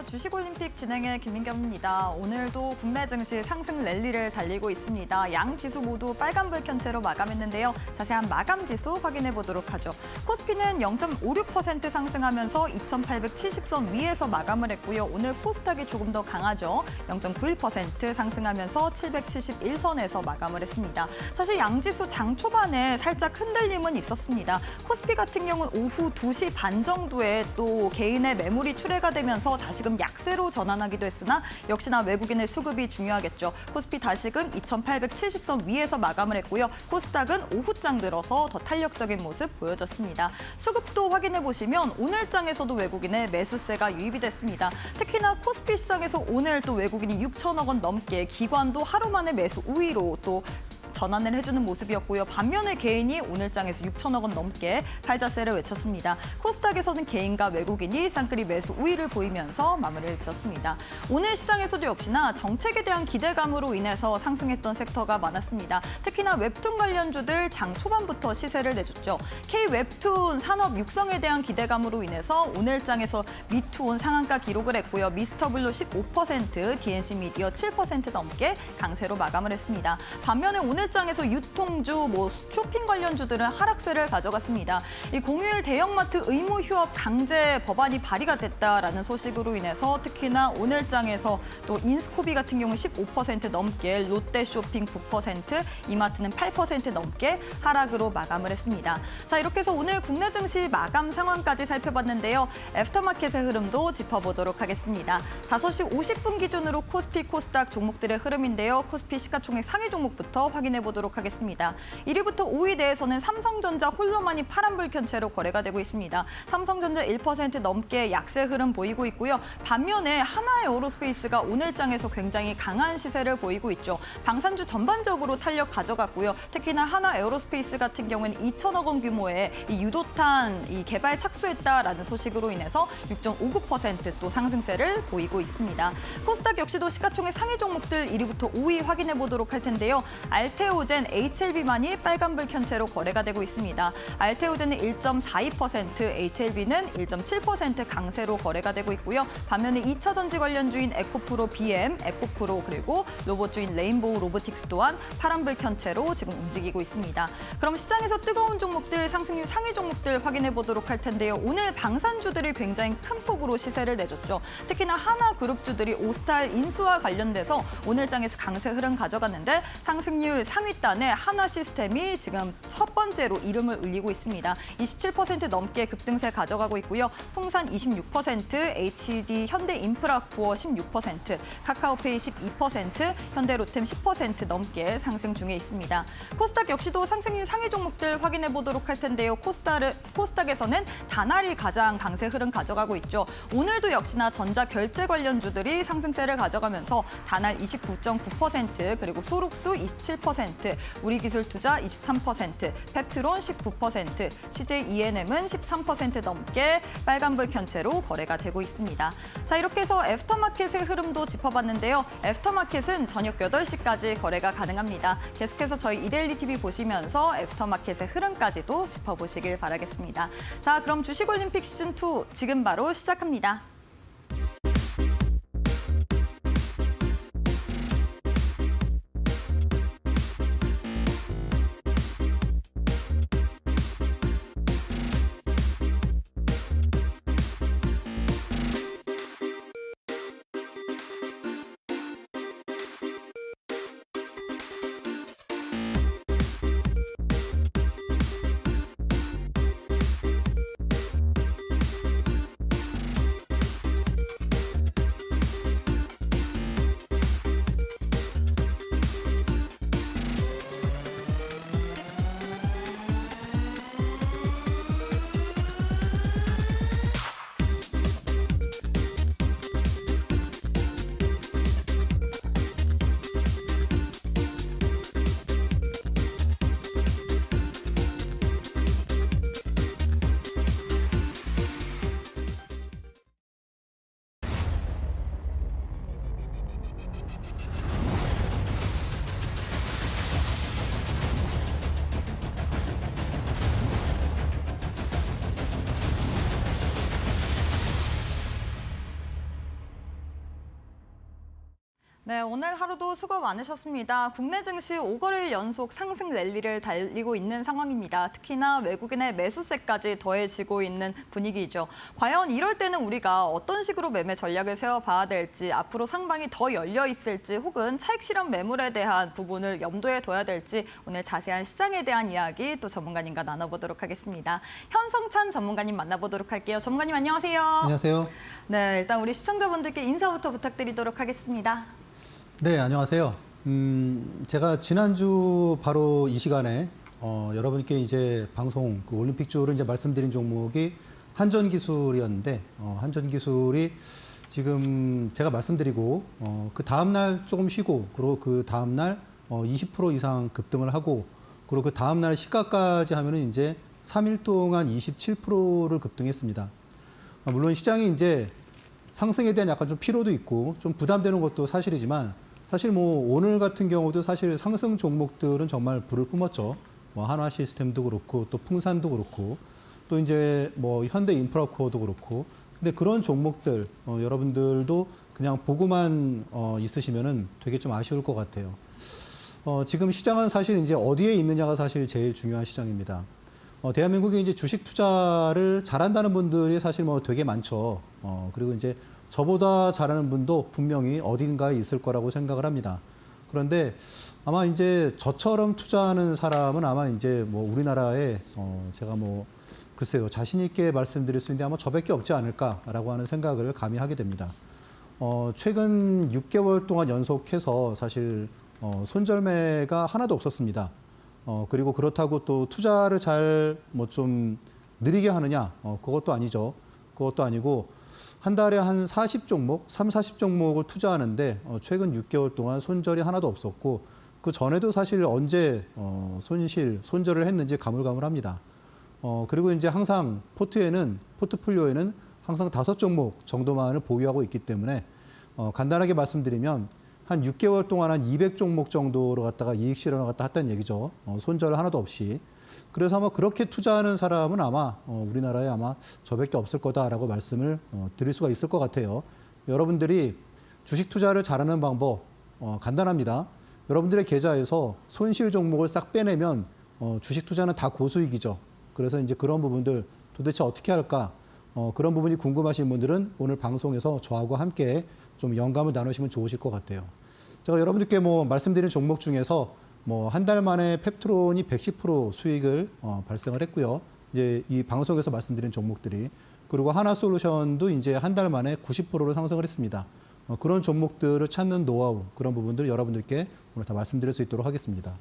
주식올림픽 진행의 김민경입니다. 오늘도 국내 증시 상승 랠리를 달리고 있습니다. 양 지수 모두 빨간불 켠 채로 마감했는데요. 자세한 마감 지수 확인해 보도록 하죠. 코스피는 0.56% 상승하면서 2,870선 위에서 마감을 했고요. 오늘 코스닥이 조금 더 강하죠. 0.91% 상승하면서 771선에서 마감을 했습니다. 사실 양 지수 장 초반에 살짝 흔들림은 있었습니다. 코스피 같은 경우는 오후 2시 반 정도에 또 개인의 매물이 출회가 되면서 다시금 약세로 전환하기도 했으나 역시나 외국인의 수급이 중요하겠죠. 코스피 다시금 2,870선 위에서 마감을 했고요. 코스닥은 오후장 들어서 더 탄력적인 모습 보여줬습니다. 수급도 확인해 보시면 오늘 장에서도 외국인의 매수세가 유입이 됐습니다. 특히나 코스피 시장에서 오늘 또 외국인이 6천억 원 넘게 기관도 하루 만에 매수 우위로 또 전환을 해주는 모습이었고요. 반면에 개인이 오늘 장에서 6천억 원 넘게 팔자세를 외쳤습니다. 코스닥에서는 개인과 외국인이 쌍끌이 매수 우위를 보이면서 마무리를 지었습니다. 오늘 시장에서도 역시나 정책에 대한 기대감으로 인해서 상승했던 섹터가 많았습니다. 특히나 웹툰 관련주들 장 초반부터 시세를 내줬죠. K-웹툰 산업 육성에 대한 기대감으로 인해서 오늘 장에서 미투온 상한가 기록을 했고요. 미스터블루 15%, DNC 미디어 7% 넘게 강세로 마감을 했습니다. 반면에 오늘 장에서 유통주, 쇼핑 관련주들은 하락세를 가져갔습니다. 이 공휴일 대형마트 의무 휴업 강제 법안이 발의가 됐다라는 소식으로 인해서 특히나 오늘 장에서 또 인스코비 같은 경우 15% 넘게, 롯데쇼핑 9%, 이마트는 8% 넘게 하락으로 마감을 했습니다. 자, 이렇게 해서 오늘 국내 증시 마감 상황까지 살펴봤는데요. 애프터마켓의 흐름도 짚어보도록 하겠습니다. 5시 50분 기준으로 코스피, 코스닥 종목들의 흐름인데요. 코스피 시가총액 상위 종목부터 확인해 보도록 하겠습니다. 1위부터 5위 내에서는 삼성전자 홀로만이 파란불 켠 채로 거래가 되고 있습니다. 삼성전자 1% 넘게 약세 흐름 보이고 있고요. 반면에 하나에어로스페이스가 오늘 장에서 굉장히 강한 시세를 보이고 있죠. 방산주 전반적으로 탄력 가져갔고요. 특히나 하나에어로스페이스 같은 경우는 2천억 원 규모의 이 유도탄 개발 착수했다라는 소식으로 인해서 6.59% 또 상승세를 보이고 있습니다. 코스닥 역시도 시가총액 상위 종목들 1위부터 5위 확인해 보도록 할 텐데요. 알테오젠, HLB만이 빨간불 켠 채로 거래가 되고 있습니다. 알테오젠은 1.42%, HLB는 1.7% 강세로 거래가 되고 있고요. 반면에 2차 전지 관련주인 에코프로 BM, 에코프로 그리고 로봇주인 레인보우 로보틱스 또한 파란불 켠 채로 지금 움직이고 있습니다. 그럼 시장에서 뜨거운 종목들, 상승률 상위 종목들 확인해 보도록 할 텐데요. 오늘 방산주들이 굉장히 큰 폭으로 시세를 내줬죠. 특히나 하나그룹주들이 오스탈 인수와 관련돼서 오늘 장에서 강세 흐름 가져갔는데 상승률 상위단에 하나시스템이 지금 첫 번째로 이름을 울리고 있습니다. 27% 넘게 급등세 가져가고 있고요. 풍산 26%, HD 현대인프라코어 16%, 카카오페이 12%, 현대로템 10% 넘게 상승 중에 있습니다. 코스닥 역시도 상승률 상위 종목들 확인해 보도록 할 텐데요. 코스닥에서는 다날이 가장 강세 흐름 가져가고 있죠. 오늘도 역시나 전자결제 관련주들이 상승세를 가져가면서 다날 29.9%, 그리고 소록수 27%, 우리기술투자 23%, 펩트론 19%, CJ ENM은 13% 넘게 빨간불 켠 채로 거래가 되고 있습니다. 자, 이렇게 해서 애프터마켓의 흐름도 짚어봤는데요. 애프터마켓은 저녁 8시까지 거래가 가능합니다. 계속해서 저희 이데일리 TV 보시면서 애프터마켓의 흐름까지도 짚어보시길 바라겠습니다. 자, 그럼 주식올림픽 시즌2 지금 바로 시작합니다. 네, 오늘 하루도 수고 많으셨습니다. 국내 증시 5거래일 연속 상승 랠리를 달리고 있는 상황입니다. 특히나 외국인의 매수세까지 더해지고 있는 분위기죠. 과연 이럴 때는 우리가 어떤 식으로 매매 전략을 세워봐야 될지, 앞으로 상방이 더 열려 있을지, 혹은 차익 실현 매물에 대한 부분을 염두에 둬야 될지 오늘 자세한 시장에 대한 이야기 또 전문가님과 나눠보도록 하겠습니다. 현성찬 전문가님 만나보도록 할게요. 전문가님 안녕하세요. 안녕하세요. 네, 일단 우리 시청자분들께 인사부터 부탁드리도록 하겠습니다. 네, 안녕하세요. 제가 지난주 바로 이 시간에 여러분께 이제 방송 올림픽주로 이제 말씀드린 종목이 한전기술이었는데 한전기술이 지금 제가 말씀드리고 그 다음 날 조금 쉬고 그리고 그 다음 날 20% 이상 급등을 하고 그리고 그 다음 날 시가까지 하면은 이제 3일 동안 27%를 급등했습니다. 물론 시장이 이제 상승에 대한 약간 좀 피로도 있고 좀 부담되는 것도 사실이지만 사실 뭐 오늘 같은 경우도 사실 상승 종목들은 정말 불을 뿜었죠. 뭐 한화 시스템도 그렇고 또 풍산도 그렇고 또 이제 뭐 현대 인프라코어도 그렇고 근데 그런 종목들 여러분들도 그냥 보고만 있으시면은 되게 좀 아쉬울 것 같아요. 지금 시장은 사실 이제 어디에 있느냐가 사실 제일 중요한 시장입니다. 대한민국이 이제 주식 투자를 잘한다는 분들이 사실 뭐 되게 많죠. 그리고 이제 저보다 잘하는 분도 분명히 어딘가에 있을 거라고 생각을 합니다. 그런데 아마 이제 저처럼 투자하는 사람은 아마 이제 뭐 우리나라에 제가 뭐 글쎄요 자신 있게 말씀드릴 수 있는데 아마 저밖에 없지 않을까라고 하는 생각을 감히 하게 됩니다. 최근 6개월 동안 연속해서 사실 손절매가 하나도 없었습니다. 그리고 그렇다고 또 투자를 잘 뭐 좀 느리게 하느냐? 그것도 아니죠. 그것도 아니고 한 달에 한 40종목, 40종목을 투자하는데 최근 6개월 동안 손절이 하나도 없었고 그 전에도 사실 언제 손절을 했는지 가물가물합니다. 그리고 이제 항상 포트폴리오에는 항상 5종목 정도만을 보유하고 있기 때문에 간단하게 말씀드리면 한 6개월 동안 한 200종목 정도로 갖다가 이익 실현을 갖다 했다는 얘기죠. 손절 하나도 없이. 그래서 아마 그렇게 투자하는 사람은 아마 우리나라에 아마 저밖에 없을 거다라고 말씀을 드릴 수가 있을 것 같아요. 여러분들이 주식 투자를 잘하는 방법 간단합니다. 여러분들의 계좌에서 손실 종목을 싹 빼내면 주식 투자는 다 고수익이죠. 그래서 이제 그런 부분들 도대체 어떻게 할까? 그런 부분이 궁금하신 분들은 오늘 방송에서 저하고 함께 좀 영감을 나누시면 좋으실 것 같아요. 제가 여러분들께 뭐 말씀드린 종목 중에서 뭐 한 달 만에 펩트론이 110% 수익을 발생을 했고요. 이제 이 방송에서 말씀드린 종목들이 그리고 하나솔루션도 이제 한 달 만에 90%로 상승을 했습니다. 그런 종목들을 찾는 노하우 그런 부분들 여러분들께 오늘 다 말씀드릴 수 있도록 하겠습니다.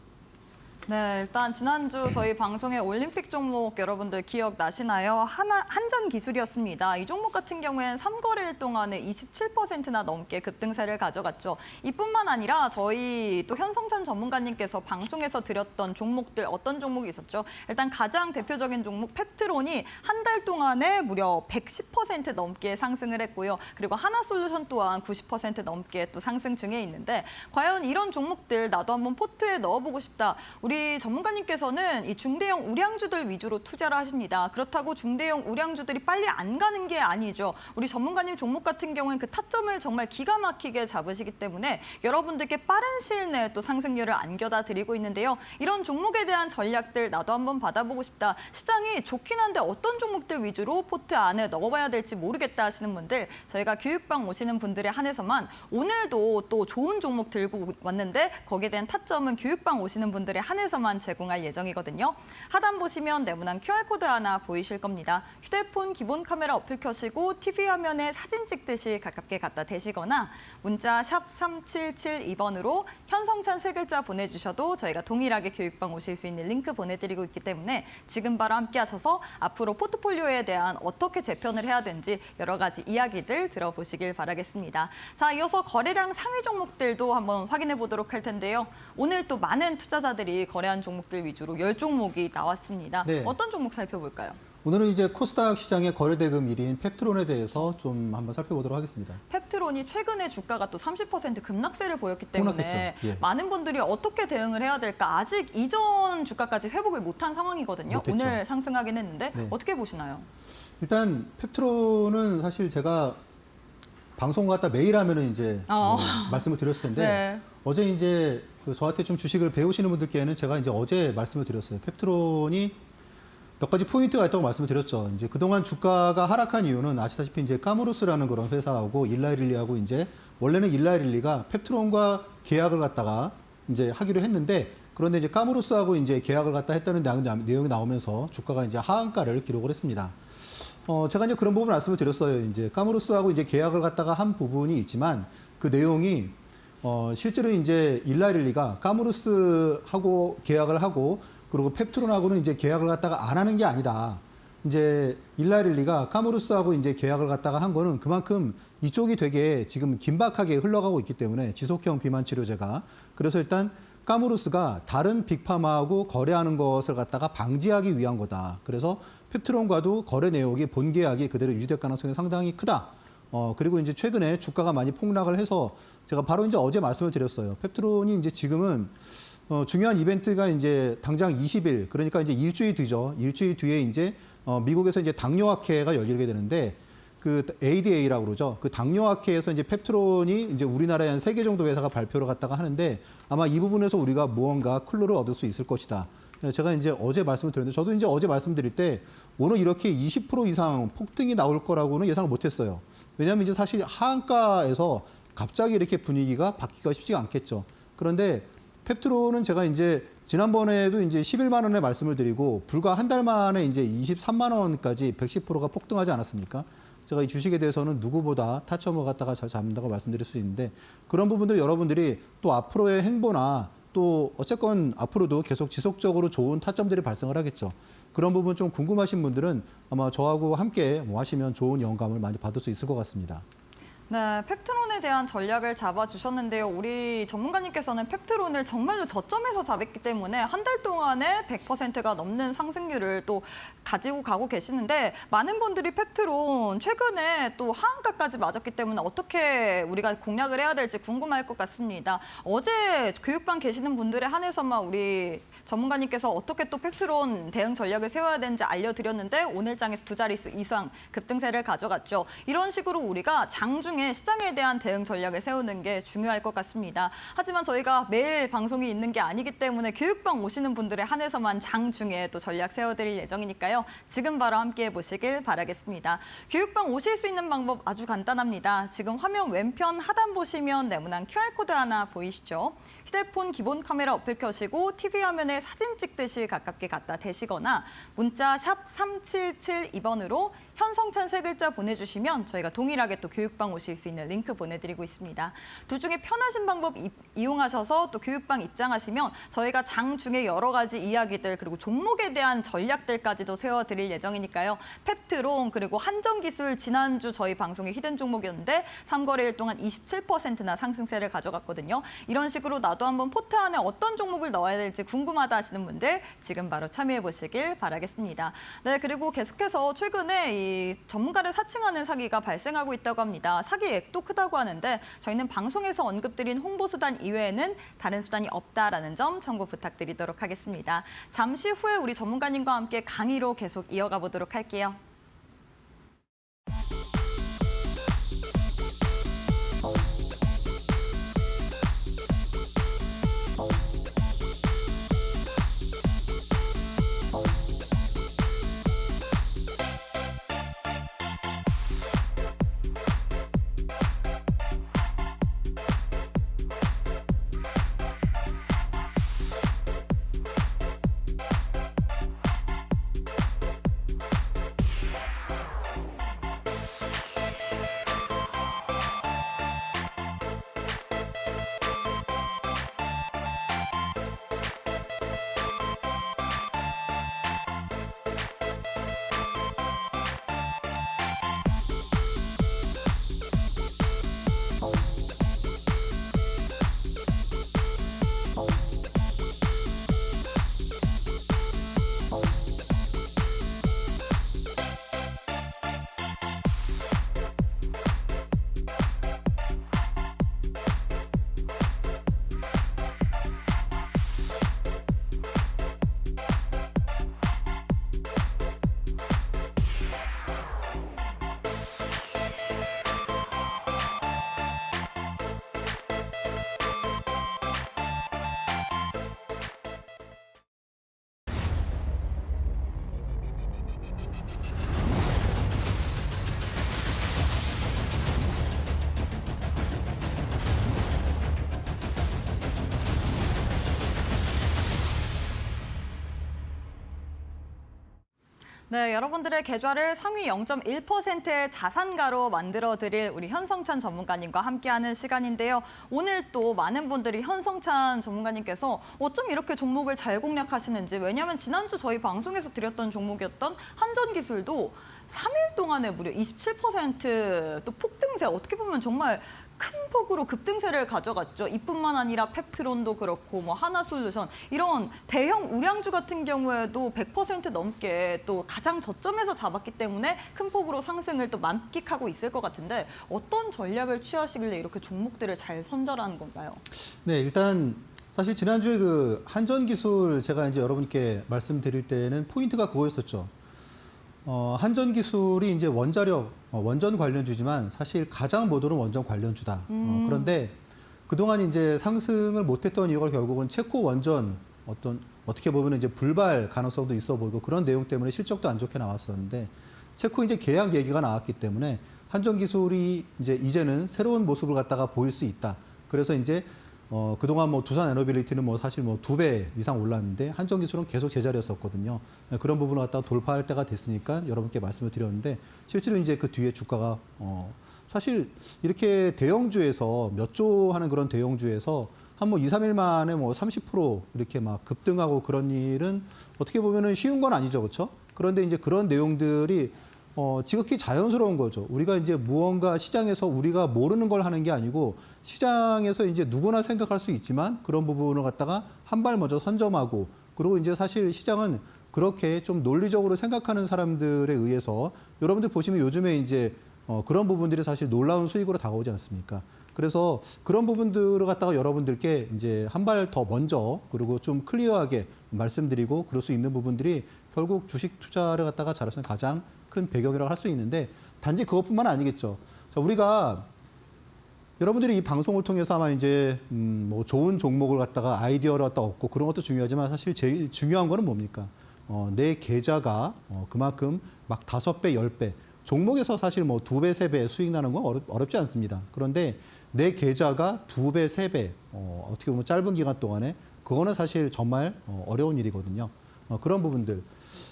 네, 일단 지난주 저희 방송의 올림픽 종목 여러분들 기억나시나요? 한전기술이었습니다. 이 종목 같은 경우에는 3거래일 동안에 27%나 넘게 급등세를 가져갔죠. 이뿐만 아니라 저희 또 현성찬 전문가님께서 방송에서 드렸던 종목들 어떤 종목이 있었죠? 일단 가장 대표적인 종목 펩트론이 한 달 동안에 무려 110% 넘게 상승을 했고요. 그리고 하나솔루션 또한 90% 넘게 또 상승 중에 있는데 과연 이런 종목들 나도 한번 포트에 넣어보고 싶다. 우리 전문가님께서는 이 중대형 우량주들 위주로 투자를 하십니다. 그렇다고 중대형 우량주들이 빨리 안 가는 게 아니죠. 우리 전문가님 종목 같은 경우는 그 타점을 정말 기가 막히게 잡으시기 때문에 여러분들께 빠른 시일 내에 또 상승률을 안겨다 드리고 있는데요. 이런 종목에 대한 전략들 나도 한번 받아보고 싶다. 시장이 좋긴 한데 어떤 종목들 위주로 포트 안에 넣어봐야 될지 모르겠다 하시는 분들 저희가 교육방 오시는 분들에 한해서만 오늘도 또 좋은 종목 들고 왔는데 거기에 대한 타점은 교육방 오시는 분들에 한해서만 제공할 예정이거든요. 하단 보시면 네모난 QR코드 하나 보이실 겁니다. 휴대폰 기본 카메라 어플 켜시고 TV 화면에 사진 찍듯이 가깝게 갖다 대시거나 문자 샵 3772번으로 현성찬 세 글자 보내주셔도 저희가 동일하게 교육방 오실 수 있는 링크 보내드리고 있기 때문에 지금 바로 함께 하셔서 앞으로 포트폴리오에 대한 어떻게 재편을 해야 되는지 여러 가지 이야기들 들어보시길 바라겠습니다. 자, 이어서 거래량 상위 종목들도 한번 확인해 보도록 할 텐데요. 오늘 또 많은 투자자들이 거래한 종목들 위주로 10종목이 나왔습니다. 네. 어떤 종목 살펴볼까요? 오늘은 이제 코스닥 시장의 거래대금 1위인 펩트론에 대해서 좀 한번 살펴보도록 하겠습니다. 펩트론이 최근에 주가가 또 30% 급락세를 보였기 때문에 예. 많은 분들이 어떻게 대응을 해야 될까 아직 이전 주가까지 회복을 못한 상황이거든요. 못했죠. 오늘 상승하긴 했는데 네. 어떻게 보시나요? 일단 펩트론은 사실 제가 방송 갖다 매일 하면은 이제 말씀을 드렸을 텐데 네. 어제 이제 그 저한테 좀 주식을 배우시는 분들께는 제가 이제 어제 말씀을 드렸어요. 펩트론이 몇 가지 포인트가 있다고 말씀을 드렸죠. 이제 그동안 주가가 하락한 이유는 아시다시피 이제 까무루스라는 그런 회사하고 일라이릴리하고 이제 원래는 일라이릴리가 펩트론과 계약을 갖다가 이제 하기로 했는데 그런데 이제 까무루스하고 이제 계약을 갖다 했다는 내용이 나오면서 주가가 이제 하한가를 기록을 했습니다. 제가 이제 그런 부분 말씀을 드렸어요. 이제 까무루스하고 이제 계약을 갖다가 한 부분이 있지만 그 내용이 실제로 이제 일라이릴리가 까무루스하고 계약을 하고 그리고 펩트론하고는 이제 계약을 갖다가 안 하는 게 아니다. 이제 일라이릴리가 까무루스하고 이제 계약을 갖다가 한 거는 그만큼 이쪽이 되게 지금 긴박하게 흘러가고 있기 때문에 지속형 비만 치료제가 그래서 일단 까무루스가 다른 빅파마하고 거래하는 것을 갖다가 방지하기 위한 거다. 그래서 펩트론과도 거래 내역이 본 계약이 그대로 유지될 가능성이 상당히 크다. 그리고 이제 최근에 주가가 많이 폭락을 해서 제가 바로 이제 어제 말씀을 드렸어요. 펩트론이 이제 지금은 중요한 이벤트가 이제 당장 20일, 그러니까 이제 일주일 뒤죠. 일주일 뒤에 이제 미국에서 이제 당뇨학회가 열리게 되는데 그 ADA라고 그러죠. 그 당뇨학회에서 이제 펩트론이 이제 우리나라에 한 3개 정도 회사가 발표를 갖다가 하는데 아마 이 부분에서 우리가 무언가 클루를 얻을 수 있을 것이다. 제가 이제 어제 말씀을 드렸는데 저도 이제 어제 말씀드릴 때 오늘 이렇게 20% 이상 폭등이 나올 거라고는 예상을 못 했어요. 왜냐하면 이제 사실 하한가에서 갑자기 이렇게 분위기가 바뀌기가 쉽지가 않겠죠. 그런데 펩트론은 제가 이제 지난번에도 이제 11만 원에 말씀을 드리고 불과 한 달 만에 이제 23만 원까지 110%가 폭등하지 않았습니까? 제가 이 주식에 대해서는 누구보다 타점을 갖다가 잘 잡는다고 말씀드릴 수 있는데 그런 부분들 여러분들이 또 앞으로의 행보나 또 어쨌건 앞으로도 계속 지속적으로 좋은 타점들이 발생을 하겠죠. 그런 부분 좀 궁금하신 분들은 아마 저하고 함께 뭐 하시면 좋은 영감을 많이 받을 수 있을 것 같습니다. 네, 펩트론에 대한 전략을 잡아주셨는데요. 우리 전문가님께서는 펩트론을 정말로 저점에서 잡았기 때문에 한 달 동안에 100%가 넘는 상승률을 또 가지고 가고 계시는데 많은 분들이 펩트론 최근에 또 하한가까지 맞았기 때문에 어떻게 우리가 공략을 해야 될지 궁금할 것 같습니다. 어제 교육반 계시는 분들에 한해서만 우리 전문가님께서 어떻게 또 펩트론 대응 전략을 세워야 되는지 알려드렸는데 오늘 장에서 2자릿수 이상 급등세를 가져갔죠. 이런 식으로 우리가 장중에 시장에 대한 대응 전략을 세우는 게 중요할 것 같습니다. 하지만 저희가 매일 방송이 있는 게 아니기 때문에 교육방 오시는 분들에 한해서만 장중에 또 전략 세워드릴 예정이니까요. 지금 바로 함께해 보시길 바라겠습니다. 교육방 오실 수 있는 방법 아주 간단합니다. 지금 화면 왼편 하단 보시면 네모난 QR코드 하나 보이시죠? 휴대폰 기본 카메라 어플 켜시고 TV 화면에 사진 찍듯이 가깝게 갖다 대시거나 문자 샵 3772번으로 현성찬 3글자 보내주시면 저희가 동일하게 또 교육방 오실 수 있는 링크 보내드리고 있습니다. 둘 중에 편하신 방법 이용하셔서 또 교육방 입장하시면 저희가 장중에 여러 가지 이야기들 그리고 종목에 대한 전략들까지도 세워드릴 예정이니까요. 펩트론 그리고 한정기술 지난주 저희 방송의 히든 종목이었는데 3거래일 동안 27%나 상승세를 가져갔거든요. 이런 식으로 나도 한번 포트 안에 어떤 종목을 넣어야 될지 궁금하다 하시는 분들 지금 바로 참여해 보시길 바라겠습니다. 네, 그리고 계속해서 최근에 이 전문가를 사칭하는 사기가 발생하고 있다고 합니다. 사기액도 크다고 하는데 저희는 방송에서 언급드린 홍보수단 이외에는 다른 수단이 없다라는 점 참고 부탁드리도록 하겠습니다. 잠시 후에 우리 전문가님과 함께 강의로 계속 이어가 보도록 할게요. 네, 여러분들의 계좌를 상위 0.1%의 자산가로 만들어드릴 우리 현성찬 전문가님과 함께하는 시간인데요. 오늘 또 많은 분들이 현성찬 전문가님께서 어쩜 이렇게 종목을 잘 공략하시는지, 왜냐하면 지난주 저희 방송에서 드렸던 종목이었던 한전기술도 3일 동안에 무려 27% 또 폭등세, 어떻게 보면 정말 큰 폭으로 급등세를 가져갔죠. 이뿐만 아니라 펩트론도 그렇고 뭐 하나솔루션 이런 대형 우량주 같은 경우에도 100% 넘게 또 가장 저점에서 잡았기 때문에 큰 폭으로 상승을 또 만끽하고 있을 것 같은데 어떤 전략을 취하시길래 이렇게 종목들을 잘 선별하는 건가요? 네, 일단 사실 지난주에 그 한전기술 제가 이제 여러분께 말씀드릴 때는 포인트가 그거였었죠. 한전기술이 이제 원자력, 원전 관련주지만 사실 가장 못 오른 원전 관련주다. 그런데 그동안 이제 상승을 못했던 이유가 결국은 체코 원전 어떻게 보면 이제 불발 가능성도 있어 보이고 그런 내용 때문에 실적도 안 좋게 나왔었는데 체코 이제 계약 얘기가 나왔기 때문에 한전기술이 이제는 새로운 모습을 갖다가 보일 수 있다. 그래서 이제 그동안 뭐 두산 에너빌리티는 뭐 사실 뭐 2배 이상 올랐는데 한전기술은 계속 제자리였었거든요. 그런 부분을 갖다가 돌파할 때가 됐으니까 여러분께 말씀을 드렸는데 실제로 이제 그 뒤에 주가가 사실 이렇게 대형주에서 몇 조 하는 그런 대형주에서 한 뭐 2, 3일 만에 뭐 30% 이렇게 막 급등하고 그런 일은 어떻게 보면은 쉬운 건 아니죠. 그렇죠? 그런데 이제 그런 내용들이 지극히 자연스러운 거죠. 우리가 이제 무언가 시장에서 우리가 모르는 걸 하는 게 아니고 시장에서 이제 누구나 생각할 수 있지만 그런 부분을 갖다가 한 발 먼저 선점하고 그리고 이제 사실 시장은 그렇게 좀 논리적으로 생각하는 사람들에 의해서 여러분들 보시면 요즘에 이제 그런 부분들이 사실 놀라운 수익으로 다가오지 않습니까? 그래서 그런 부분들을 갖다가 여러분들께 이제 한 발 더 먼저 그리고 좀 클리어하게 말씀드리고 그럴 수 있는 부분들이 결국 주식 투자를 갖다가 잘할 수 있는 가장 큰 배경이라고 할 수 있는데 단지 그것뿐만 아니겠죠. 자, 우리가 여러분들이 이 방송을 통해서 아마 이제 뭐 좋은 종목을 갖다가 아이디어를 갖다 얻고 그런 것도 중요하지만 사실 제일 중요한 거는 뭡니까? 내 계좌가 그만큼 막 5배, 10배 종목에서 사실 뭐 2배, 3배 수익 나는 건 어렵지 않습니다. 그런데 내 계좌가 2배, 3배 어떻게 보면 짧은 기간 동안에 그거는 사실 정말 어려운 일이거든요. 그런 부분들.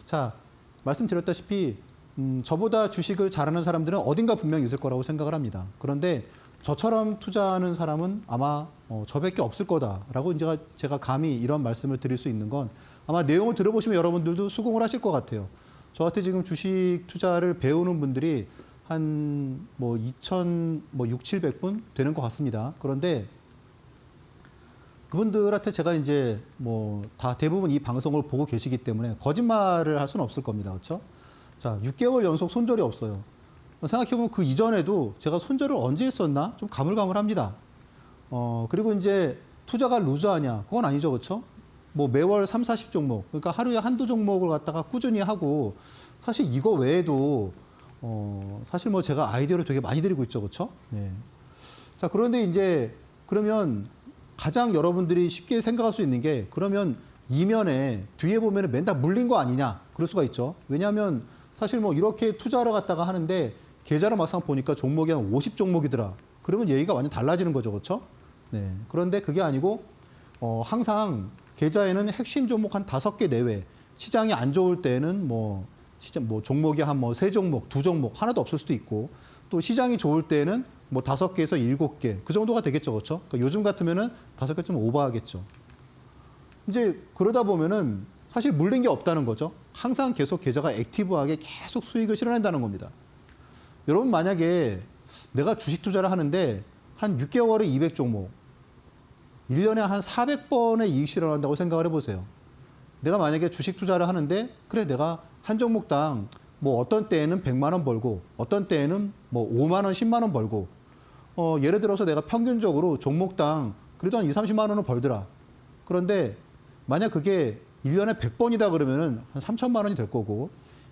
자, 말씀드렸다시피 저보다 주식을 잘하는 사람들은 어딘가 분명히 있을 거라고 생각을 합니다. 그런데 저처럼 투자하는 사람은 아마 저밖에 없을 거다라고 이제 제가 감히 이런 말씀을 드릴 수 있는 건 아마 내용을 들어보시면 여러분들도 수긍을 하실 것 같아요. 저한테 지금 주식 투자를 배우는 분들이 한 뭐 2,600-700분 되는 것 같습니다. 그런데 그분들한테 제가 이제 뭐 다 대부분 이 방송을 보고 계시기 때문에 거짓말을 할 수는 없을 겁니다. 그렇죠? 자, 6개월 연속 손절이 없어요. 생각해보면 그 이전에도 제가 손절을 언제 했었나? 좀 가물가물합니다. 그리고 이제 투자가 루저하냐? 그건 아니죠. 그렇죠? 뭐 매월 3, 40종목. 그러니까 하루에 한두 종목을 갖다가 꾸준히 하고 사실 이거 외에도 사실 뭐 제가 아이디어를 되게 많이 드리고 있죠. 그렇죠? 네. 자, 그런데 이제 그러면 가장 여러분들이 쉽게 생각할 수 있는 게 그러면 이면에 뒤에 보면은 맨날 물린 거 아니냐? 그럴 수가 있죠. 왜냐하면 사실 뭐 이렇게 투자를 갖다가 하는데 계좌를 막상 보니까 종목이 한 50종목이더라. 그러면 얘기가 완전 달라지는 거죠. 그렇죠? 네. 그런데 그게 아니고 항상 계좌에는 핵심 종목 한 5개 내외. 시장이 안 좋을 때는 뭐 시장 뭐 종목이 한 뭐 3종목, 2종목 하나도 없을 수도 있고 또 시장이 좋을 때는 뭐 5개에서 7개 그 정도가 되겠죠. 그렇죠? 그러니까 요즘 같으면은 5개 좀 오버하겠죠. 이제 그러다 보면은 사실 물린 게 없다는 거죠. 항상 계속 계좌가 액티브하게 계속 수익을 실어낸다는 겁니다. 여러분 만약에 내가 주식 투자를 하는데 한 6개월에 200종목, 1년에 한 400번의 이익 실현한다고 생각을 해보세요. 내가 만약에 주식 투자를 하는데 그래 내가 한 종목당 뭐 어떤 때에는 100만 원 벌고 어떤 때에는 뭐 5만 원, 10만 원 벌고 예를 들어서 내가 평균적으로 종목당 그래도 한 2, 30만 원은 벌더라. 그런데 만약 그게 1년에 100번이다 그러면은 한 3천만 원이 될 거고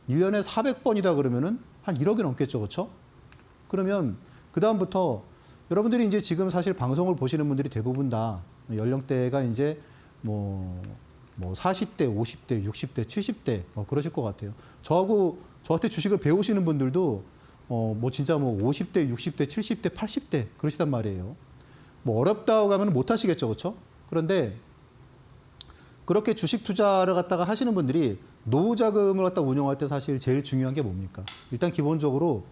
1년에 400번이다 그러면은 한 1억이 넘겠죠. 그렇죠? 그러면 그다음부터 여러분들이 이제 지금 사실 방송을 보시는 분들이 대부분 다 연령대가 이제 뭐 40대, 50대, 60대, 70대 그러실 것 같아요. 저한테 주식을 배우시는 분들도 뭐 진짜 뭐 50대, 60대, 70대, 80대 그러시단 말이에요. 뭐 어렵다고 하면 못 하시겠죠. 그렇죠? 그런데 그렇게 주식 투자를 갖다가 하시는 분들이 노후 자금을 갖다 운용할 때 사실 제일 중요한 게 뭡니까? 일단 기본적으로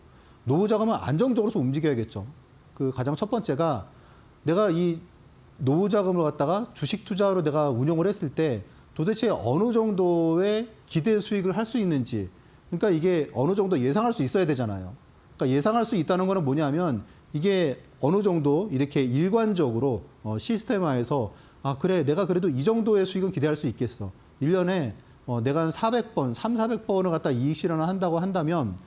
노후 자금은 안정적으로 좀 움직여야겠죠. 그 가장 첫 번째가 내가 이 노후 자금을 갖다가 주식 투자로 내가 운용을 했을 때 도대체 어느 정도의 기대 수익을 할 수 있는지, 그러니까 이게 어느 정도 예상할 수 있어야 되잖아요. 그러니까 예상할 수 있다는 거는 뭐냐면 이게 어느 정도 이렇게 일관적으로 시스템화해서 아 그래 내가 그래도 이 정도의 수익은 기대할 수 있겠어. 1년에 내가 한 400번, 300~400번을 갖다 이익 실현을 한다고 한다면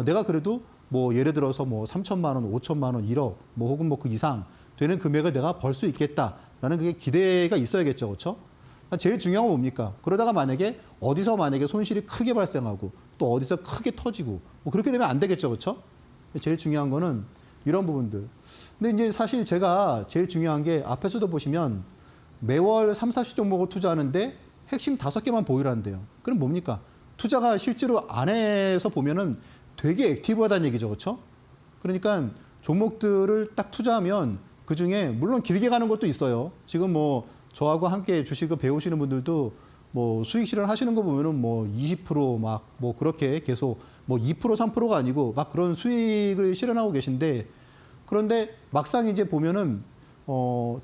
내가 그래도 뭐 예를 들어서 뭐 3천만 원, 5천만 원, 1억 뭐 혹은 뭐 그 이상 되는 금액을 내가 벌 수 있겠다라는 그게 기대가 있어야겠죠. 그렇죠? 제일 중요한 건 뭡니까? 그러다가 만약에 어디서 만약에 손실이 크게 발생하고 또 어디서 크게 터지고 뭐 그렇게 되면 안 되겠죠. 그렇죠? 제일 중요한 거는 이런 부분들. 근데 이제 사실 제가 제일 중요한 게 앞에서도 보시면 매월 3, 40 종목을 투자하는데 핵심 5개만 보유를 한대요. 그럼 뭡니까? 투자가 실제로 안에서 보면은 되게 액티브하다는 얘기죠. 그렇죠? 그러니까 종목들을 딱 투자하면 그중에 물론 길게 가는 것도 있어요. 지금 뭐 저하고 함께 주식을 배우시는 분들도 뭐 수익 실현 하시는 거 보면은 뭐 20% 뭐 그렇게 계속 뭐 2%, 3%가 아니고 막 그런 수익을 실현하고 계신데 그런데 막상 이제 보면은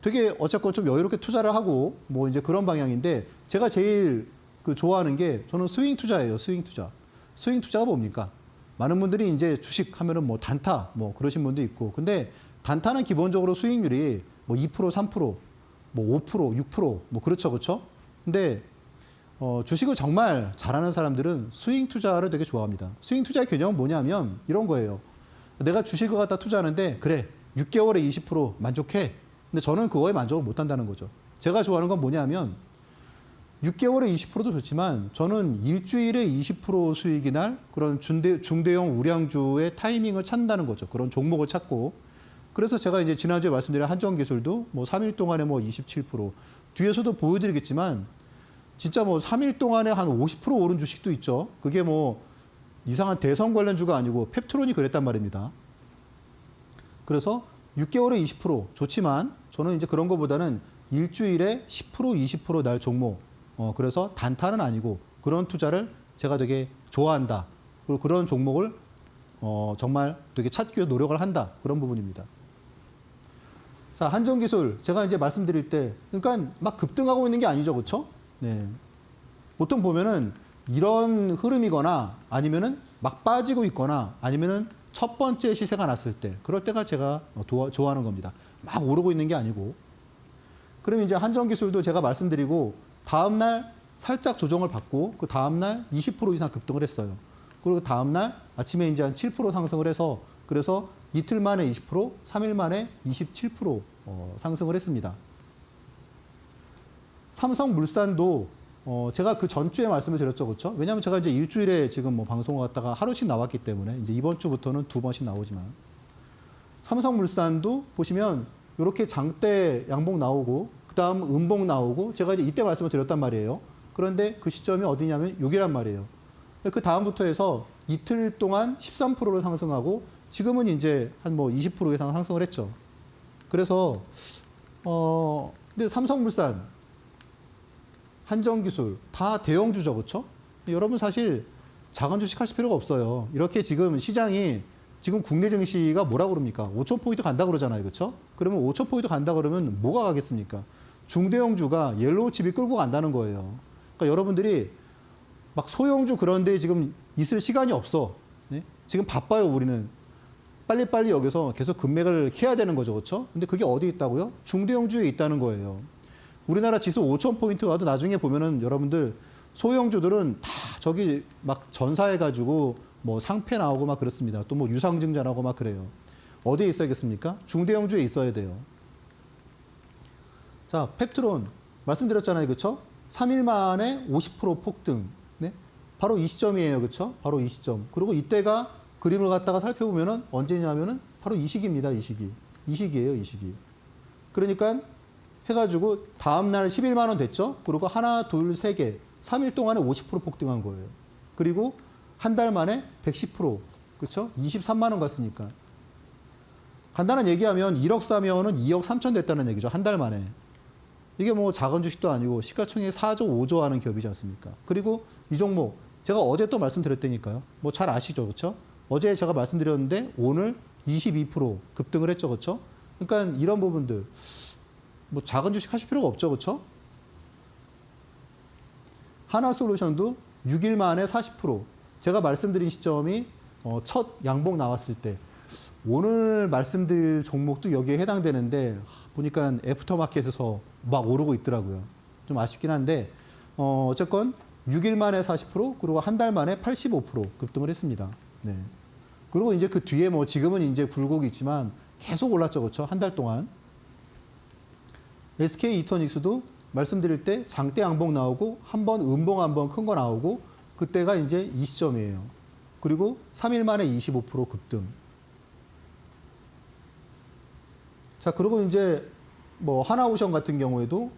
되게 어쨌건 좀 여유롭게 투자를 하고 뭐 이제 그런 방향인데 제가 제일 그 좋아하는 게 저는 스윙 투자예요. 스윙 투자. 스윙 투자가 뭡니까? 많은 분들이 이제 주식 하면은 뭐 단타 뭐 그러신 분도 있고 근데 단타는 기본적으로 수익률이 뭐 2%, 3%, 뭐 5%, 6%뭐 그렇죠. 그렇죠? 근데 주식을 정말 잘하는 사람들은 스윙 투자를 되게 좋아합니다. 스윙 투자의 개념은 뭐냐면 이런 거예요. 내가 주식을 갖다 투자하는데 그래 6개월에 20% 만족해. 근데 저는 그거에 만족을 못 한다는 거죠. 제가 좋아하는 건 뭐냐면 6개월에 20%도 좋지만 저는 일주일에 20% 수익이 날 그런 중대형 우량주의 타이밍을 찾는다는 거죠. 그런 종목을 찾고. 그래서 제가 이제 지난주에 말씀드린 한정기술도 뭐 3일 동안에 뭐 27%, 뒤에서도 보여드리겠지만 진짜 뭐 3일 동안에 한 50% 오른 주식도 있죠. 그게 뭐 이상한 대선 관련주가 아니고 펩트론이 그랬단 말입니다. 그래서 6개월에 20% 좋지만 저는 이제 그런 것보다는 일주일에 10%, 20% 날 종목. 그래서 단타는 아니고 그런 투자를 제가 되게 좋아한다. 그리고 그런 종목을 정말 되게 찾기 위해 노력을 한다. 그런 부분입니다. 자, 한정기술 제가 이제 말씀드릴 때 그러니까 막 급등하고 있는 게 아니죠. 그렇죠? 네. 보통 보면은 이런 흐름이거나 아니면은 막 빠지고 있거나 아니면은 첫 번째 시세가 났을 때 그럴 때가 제가 좋아하는 겁니다. 막 오르고 있는 게 아니고. 그럼 이제 한정기술도 제가 말씀드리고 다음날 살짝 조정을 받고 그 다음날 20% 이상 급등을 했어요. 그리고 다음날 아침에 이제 한 7% 상승을 해서 그래서 이틀 만에 20%, 3일 만에 27% 상승을 했습니다. 삼성물산도 제가 그 전주에 말씀을 드렸죠. 그렇죠? 왜냐하면 제가 이제 일주일에 지금 뭐 방송을 갖다가 하루씩 나왔기 때문에 이제 이번 주부터는 2번씩 나오지만 삼성물산도 보시면 이렇게 장대 양봉 나오고 그다음 음봉 나오고 제가 이제 이때 말씀을 드렸단 말이에요. 그런데 그 시점이 어디냐면 여기란 말이에요. 그 다음부터 해서 이틀 동안 13%를 상승하고 지금은 이제 한 뭐 20% 이상 상승을 했죠. 그래서 근데 삼성물산, 한정기술 다 대형주죠, 그렇죠? 여러분 사실 작은 주식 하실 필요가 없어요. 이렇게 지금 시장이 지금 국내 증시가 뭐라 그럽니까? 5,000포인트 간다 그러잖아요, 그렇죠? 그러면 5,000포인트 간다 그러면 뭐가 가겠습니까? 중대형주가 옐로우칩이 끌고 간다는 거예요. 그러니까 여러분들이 막 소형주 그런데 지금 있을 시간이 없어. 네? 지금 바빠요, 우리는. 빨리빨리 여기서 계속 금맥을 캐야 되는 거죠, 그렇죠? 근데 그게 어디 있다고요? 중대형주에 있다는 거예요. 우리나라 지수 5,000포인트 와도 나중에 보면은 여러분들 소형주들은 다 저기 막 전사해가지고 뭐 상패 나오고 막 그렇습니다. 또 뭐 유상증자 나오고 막 그래요. 어디에 있어야겠습니까? 중대형주에 있어야 돼요. 자, 펩트론 말씀드렸잖아요, 그렇죠? 3일 만에 50% 폭등. 네? 바로 이 시점이에요, 그렇죠? 바로 이 시점. 그리고 이때가 그림을 갖다가 살펴보면은 언제냐면은 바로 이 시기입니다, 이 시기. 이 시기예요, 이 시기. 그러니까 해가지고 다음날 11만 원 됐죠? 그리고 하나, 둘, 세 개. 3일 동안에 50% 폭등한 거예요. 그리고 한 달 만에 110%. 그렇죠? 23만 원 갔으니까. 간단한 얘기하면 1억 사면은 2억 3천 됐다는 얘기죠. 한 달 만에. 이게 뭐 작은 주식도 아니고 시가총액 4조, 5조 하는 기업이지 않습니까? 그리고 이 종목 제가 어제 또 말씀드렸다니까요. 뭐 잘 아시죠, 그렇죠? 어제 제가 말씀드렸는데 오늘 22% 급등을 했죠, 그렇죠? 그러니까 이런 부분들 뭐 작은 주식 하실 필요가 없죠, 그렇죠? 하나솔루션도 6일 만에 40%. 제가 말씀드린 시점이 첫 양봉 나왔을 때 오늘 말씀드릴 종목도 여기에 해당되는데 보니까 애프터마켓에서 막 오르고 있더라고요. 좀 아쉽긴 한데 어쨌건 6일 만에 40% 그리고 한 달 만에 85% 급등을 했습니다. 네. 그리고 이제 그 뒤에 뭐 지금은 이제 굴곡이 있지만 계속 올랐죠, 그렇죠? 한 달 동안. SK 이터닉스도 말씀드릴 때 장대 양봉 나오고 한 번 음봉 한 번 큰 거 나오고 그때가 이제 이 시점이에요. 그리고 3일 만에 25% 급등. 자, 그리고 이제 뭐 하나오션 같은 경우에도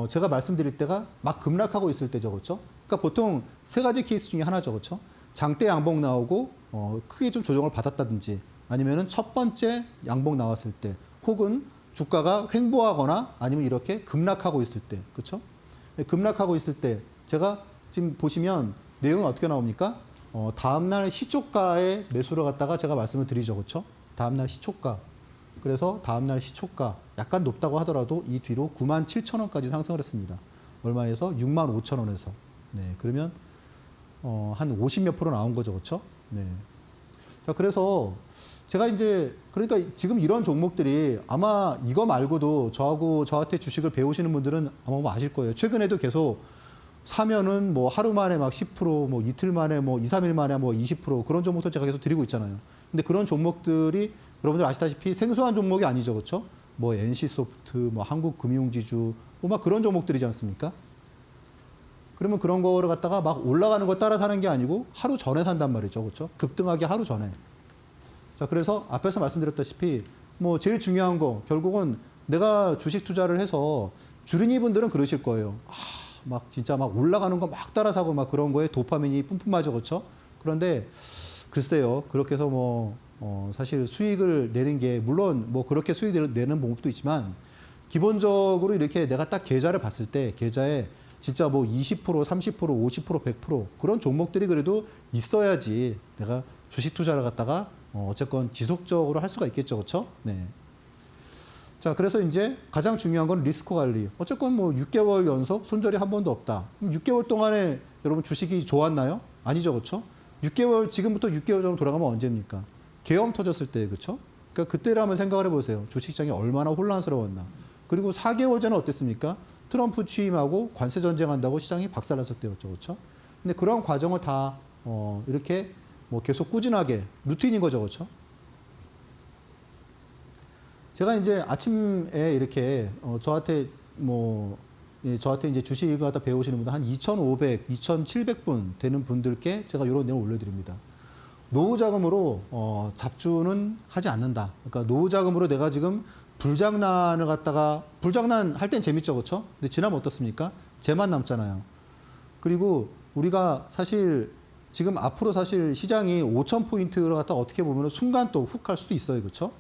제가 말씀드릴 때가 막 급락하고 있을 때죠, 그렇죠? 그러니까 보통 세 가지 케이스 중에 하나죠, 그렇죠? 장대 양봉 나오고 크게 좀 조정을 받았다든지 아니면은 첫 번째 양봉 나왔을 때 혹은 주가가 횡보하거나 아니면 이렇게 급락하고 있을 때, 그렇죠? 급락하고 있을 때 제가 지금 보시면 내용이 어떻게 나옵니까? 다음날 시초가에 매수를 갖다가 제가 말씀을 드리죠, 그렇죠? 다음날 시초가. 그래서 다음날 시초가 약간 높다고 하더라도 이 뒤로 97,000원까지 상승을 했습니다. 얼마에서? 65,000원에서. 네, 그러면 한 50몇 프로 나온 거죠, 그렇죠? 네. 자, 그래서 제가 이제 그러니까 지금 이런 종목들이 아마 이거 말고도 저한테 주식을 배우시는 분들은 아마 뭐 아실 거예요. 최근에도 계속 사면은 뭐 하루 만에 막 10%, 뭐 이틀 만에 뭐 2, 3일 만에 뭐 20% 그런 종목도 제가 계속 드리고 있잖아요. 근데 그런 종목들이 여러분들 아시다시피 생소한 종목이 아니죠, 그렇죠? 뭐 NC소프트, 뭐 한국금융지주, 뭐 막 그런 종목들이지 않습니까? 그러면 그런 거를 갖다가 막 올라가는 거 따라 사는 게 아니고 하루 전에 산단 말이죠, 그렇죠? 급등하기 하루 전에. 자, 그래서 앞에서 말씀드렸다시피 뭐 제일 중요한 거 결국은 내가 주식 투자를 해서 주린이 분들은 그러실 거예요. 막 진짜 막 올라가는 거 막 따라 사고 막 그런 거에 도파민이 뿜뿜하죠, 그렇죠? 그런데 글쎄요, 그렇게 해서 뭐 사실 수익을 내는 게 물론 뭐 그렇게 수익을 내는 방법도 있지만 기본적으로 이렇게 내가 딱 계좌를 봤을 때 계좌에 진짜 뭐 20%, 30%, 50%, 100% 그런 종목들이 그래도 있어야지 내가 주식 투자를 갖다가 어쨌건 지속적으로 할 수가 있겠죠, 그렇죠? 네. 자, 그래서 이제 가장 중요한 건 리스크 관리. 어쨌건 뭐 6개월 연속 손절이 한 번도 없다. 그럼 6개월 동안에 여러분 주식이 좋았나요? 아니죠, 그렇죠? 6개월 지금부터 6개월 정도 돌아가면 언제입니까? 계엄 터졌을 때, 그렇죠? 그러니까 그때를 한번 생각을 해보세요. 주식시장이 얼마나 혼란스러웠나. 그리고 4개월 전에 어땠습니까? 트럼프 취임하고 관세 전쟁한다고 시장이 박살났을 때였죠, 그렇죠? 근데 그런 과정을 다 이렇게 뭐 계속 꾸준하게 루틴인 거죠, 그렇죠? 제가 이제 아침에 이렇게 저한테 이제 주식을 갖다 배우시는 분들 한 2,500, 2,700분 되는 분들께 제가 이런 내용 올려드립니다. 노후 자금으로 잡주는 하지 않는다. 그러니까 노후 자금으로 내가 지금 불장난을 갖다가 불장난 할 땐 재밌죠, 그렇죠? 근데 지나면 어떻습니까? 재만 남잖아요. 그리고 우리가 사실 지금 앞으로 사실 시장이 5,000포인트를 갖다 어떻게 보면 순간 또 훅 갈 수도 있어요, 그렇죠?